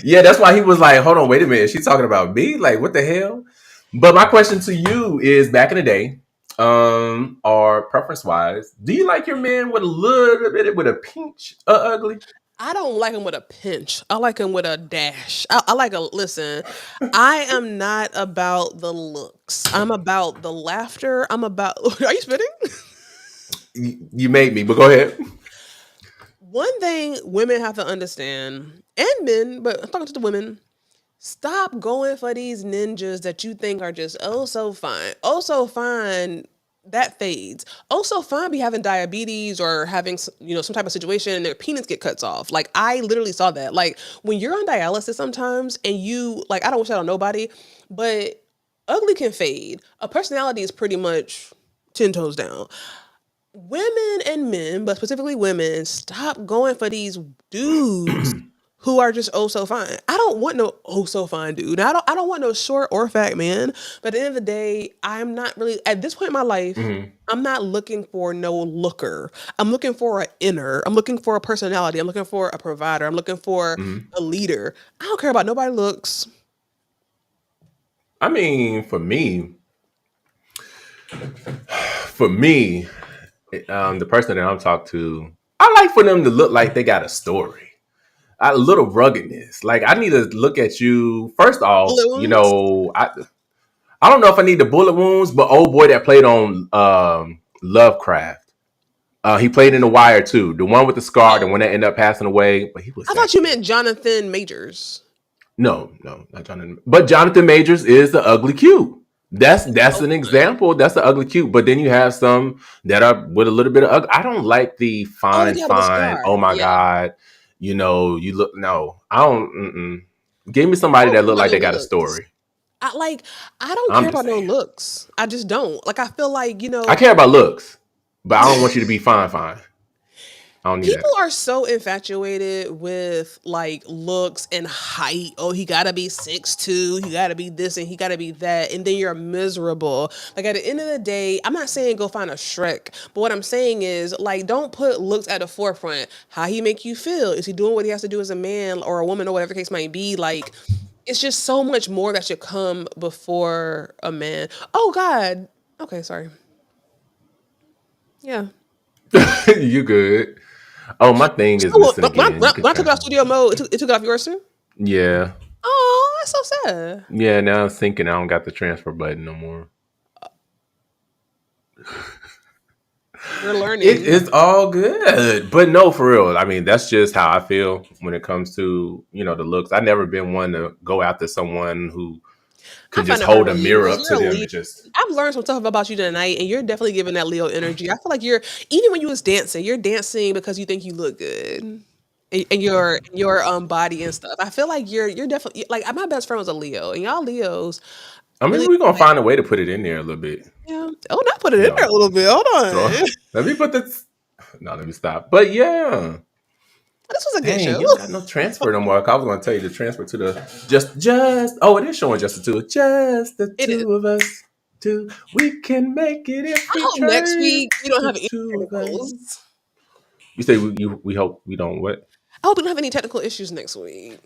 yeah, that's why he was like, hold on, wait a minute. She's talking about me? Like, what the hell? But my question to you is, back in the day, or preference wise, do you like your man with a little bit with a pinch of ugly? I don't like him with a pinch. I like him with a dash. I like listen, I am not about the looks. I'm about the laughter. Are you spitting? You made me, but go ahead. One thing women have to understand, and men, but I'm talking to the women, stop going for these ninjas that you think are just so fine. Oh, so fine. That fades. Also, fine be having diabetes or having some type of situation and their penis get cuts off. Like I literally saw that. Like when you're on dialysis sometimes and you like, I don't wish that on nobody, but ugly can fade. A personality is pretty much 10 toes down. Women and men, but specifically women, stop going for these dudes who are just oh so fine. I don't want no oh so fine dude. I don't want no short or fat man. But at the end of the day, I'm not really at this point in my life. I'm not looking for no looker. I'm looking for an inner. I'm looking for a personality. I'm looking for a provider. I'm looking for a leader. I don't care about nobody looks. I mean, for me, the person that I'm talking to, I like for them to look like they got a story, a little ruggedness. Like I need to look at you first off. You Balloons. know, I don't know if I need the bullet wounds, but old boy that played on Lovecraft, he played in The Wire too. The one with the scar, the one that ended up passing away. But he was. I thought you meant Jonathan Majors. No, not Jonathan. But Jonathan Majors is the ugly cute. That's an example. That's the ugly cute. But then you have some that are with a little bit of ugly. I don't like the fine. Oh my God. You know, you look. No, I don't. Give me somebody that look like they got a story. I don't care about no looks. I just don't. Like I feel like, I care about looks, but I don't want you to be fine. I don't need people that. are so infatuated with like looks and height. Oh, he gotta be 6'2", he gotta be this and he gotta be that, and then you're miserable. Like at the end of the day, I'm not saying go find a Shrek, but what I'm saying is like don't put looks at the forefront. How he make you feel? Is he doing what he has to do as a man or a woman or whatever the case might be? Like it's just so much more that should come before a man. Oh God. Okay, sorry. Yeah. You good. Oh, my thing is missing again. When I took it off studio mode, it took it off yours too? Yeah. Oh, that's so sad. Yeah, now I'm thinking I don't got the transfer button no more. You're learning. It's all good. But no, for real. I mean, that's just how I feel when it comes to, the looks. I've never been one to go after someone who could just hold a mirror up to them and just. I've learned some stuff about you tonight, and you're definitely giving that Leo energy. I feel like even when you was dancing, you're dancing because you think you look good. And your body and stuff. I feel like you're definitely like my best friend was a Leo, and y'all Leos. I mean, we're gonna find a way to put it in there a little bit. Yeah. Oh, not put it in there a little bit. Hold on. So, let me put this. No, let me stop. But yeah. This was a good show. You got no transfer no more. I was going to tell you to transfer to the just. Oh, it is showing just the two. Just the two of us. Two. We can make it if we try. Next week we don't have any technicals. You say we hope we don't what? I hope we don't have any technical issues next week.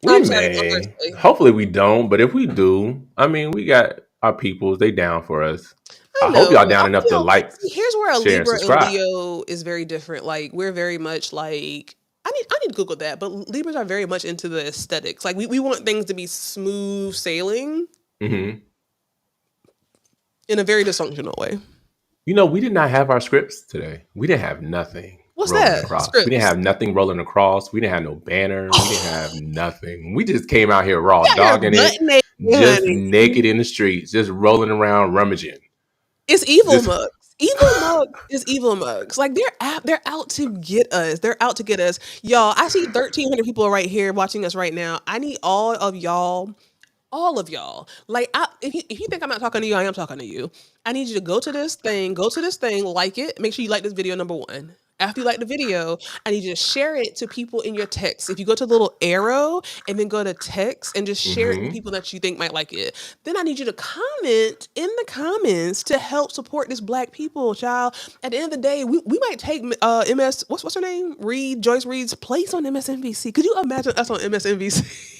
We may. Hopefully we don't. But if we do, I mean, we got our peoples. They down for us. I hope y'all down enough to like. Here's where a share, Libra and Leo is very different. Like we're very much like I need to Google that, but Libras are very much into the aesthetics. Like we want things to be smooth sailing in a very dysfunctional way. We did not have our scripts today. We didn't have nothing. What's that? We didn't have nothing rolling across. We didn't have no banner. We didn't have nothing. We just came out here raw dogging it, just naked in the streets, just rolling around rummaging. It's evil mugs. Evil mugs is evil mugs. Like they're out to get us. They're out to get us, y'all. I see 1,300 people right here watching us right now. I need all of y'all. Like, if you think I'm not talking to you, I am talking to you. I need you to go to this thing, like it. Make sure you like this video, number one. After you like the video, I need you to share it to people in your text. If you go to the little arrow and then go to text and just share it with people that you think might like it. Then I need you to comment in the comments to help support this Black people, child. At the end of the day, we might take what's her name? Joyce Reid's place on MSNBC. Could you imagine us on MSNBC?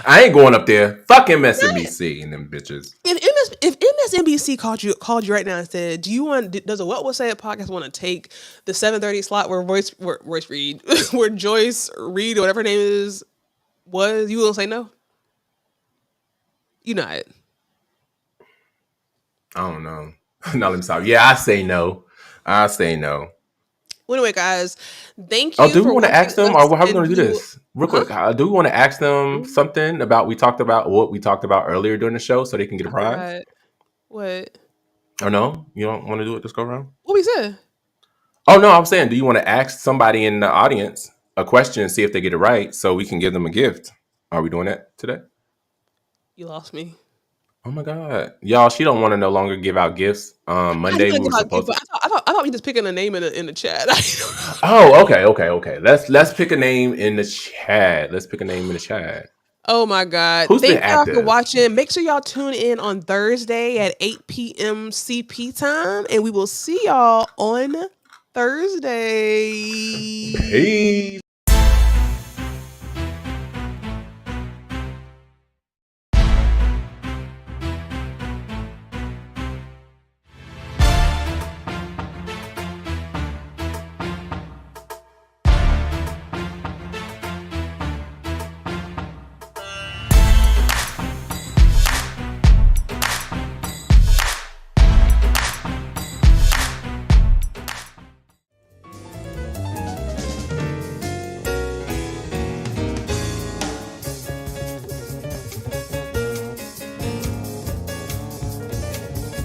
I ain't going up there. Fuck MSNBC and them bitches. If MSNBC called you right now and said, does a What Was Said podcast want to take the 7:30 slot where where Joyce Reid, whatever her name is, you will say no? You not. I don't know. No, let me stop. Yeah, I say no. Well, anyway, guys, thank you. Oh, do we want to ask them, or how are we going to do this? Real quick, do we want to ask them something about what we talked about earlier during the show, so they can get a prize? What? Or no, you don't want to do it this go around? What we said? Oh no, I'm saying, do you want to ask somebody in the audience a question and see if they get it right, so we can give them a gift? Are we doing that today? You lost me. Oh my God, y'all! She don't want to no longer give out gifts. Monday we were supposed to. I thought we just picking a name in the chat. Oh, okay. Let's pick a name in the chat. Let's pick a name in the chat. Oh my God. Who's been Thank y'all for active? watching. Make sure y'all tune in on Thursday at 8 p.m. CP time. And we will see y'all on Thursday. Peace.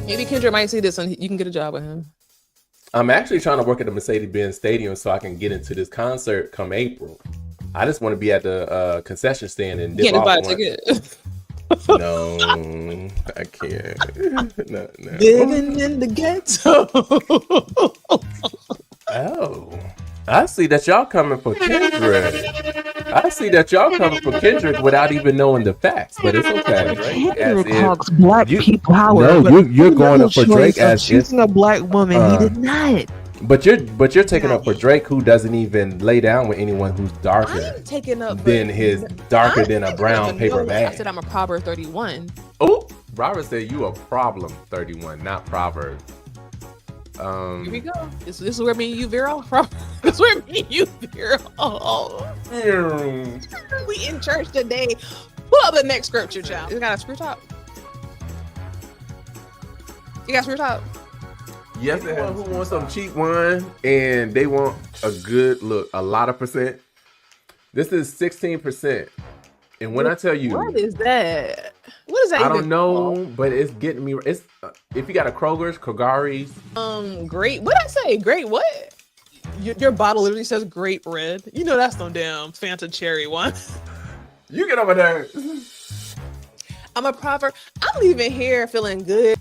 Maybe Kendra might see this and you can get a job with him. I'm actually trying to work at the Mercedes-Benz Stadium so I can get into this concert come April. I just want to be at the concession stand and dip Can't off buy a one. ticket. No, I can't. No. Living in the ghetto. Oh, I see that y'all coming for Kendrick. I see that y'all coming for Kendrick without even knowing the facts, but it's okay. Right? Kendrick talks black people power. No, you're going up for Drake as choosing a black woman. He did not. But you're taking up for Drake, who doesn't even lay down with anyone who's darker I'm taking up than his darker than a brown paper I bag. said I'm a Proverb 31. Oh, Robert said you a problem 31, not Proverb. Here we go. This is where me and you veer off from. This is where me and you veer off. We in church today. Pull up the next scripture, child. You got a screw top? You got a screw top? Yes, anyone who wants some cheap wine and they want a good look, a lot of percent. This is 16%. And when I tell you, what is that? What is that? I don't know, but it's getting me. It's if you got a Kroger's, Kagari's. Great. What did I say? Great what? Your bottle literally says grape red. You know that's no damn Fanta cherry one. You get over there. I'm a Proverb. I'm leaving here feeling good.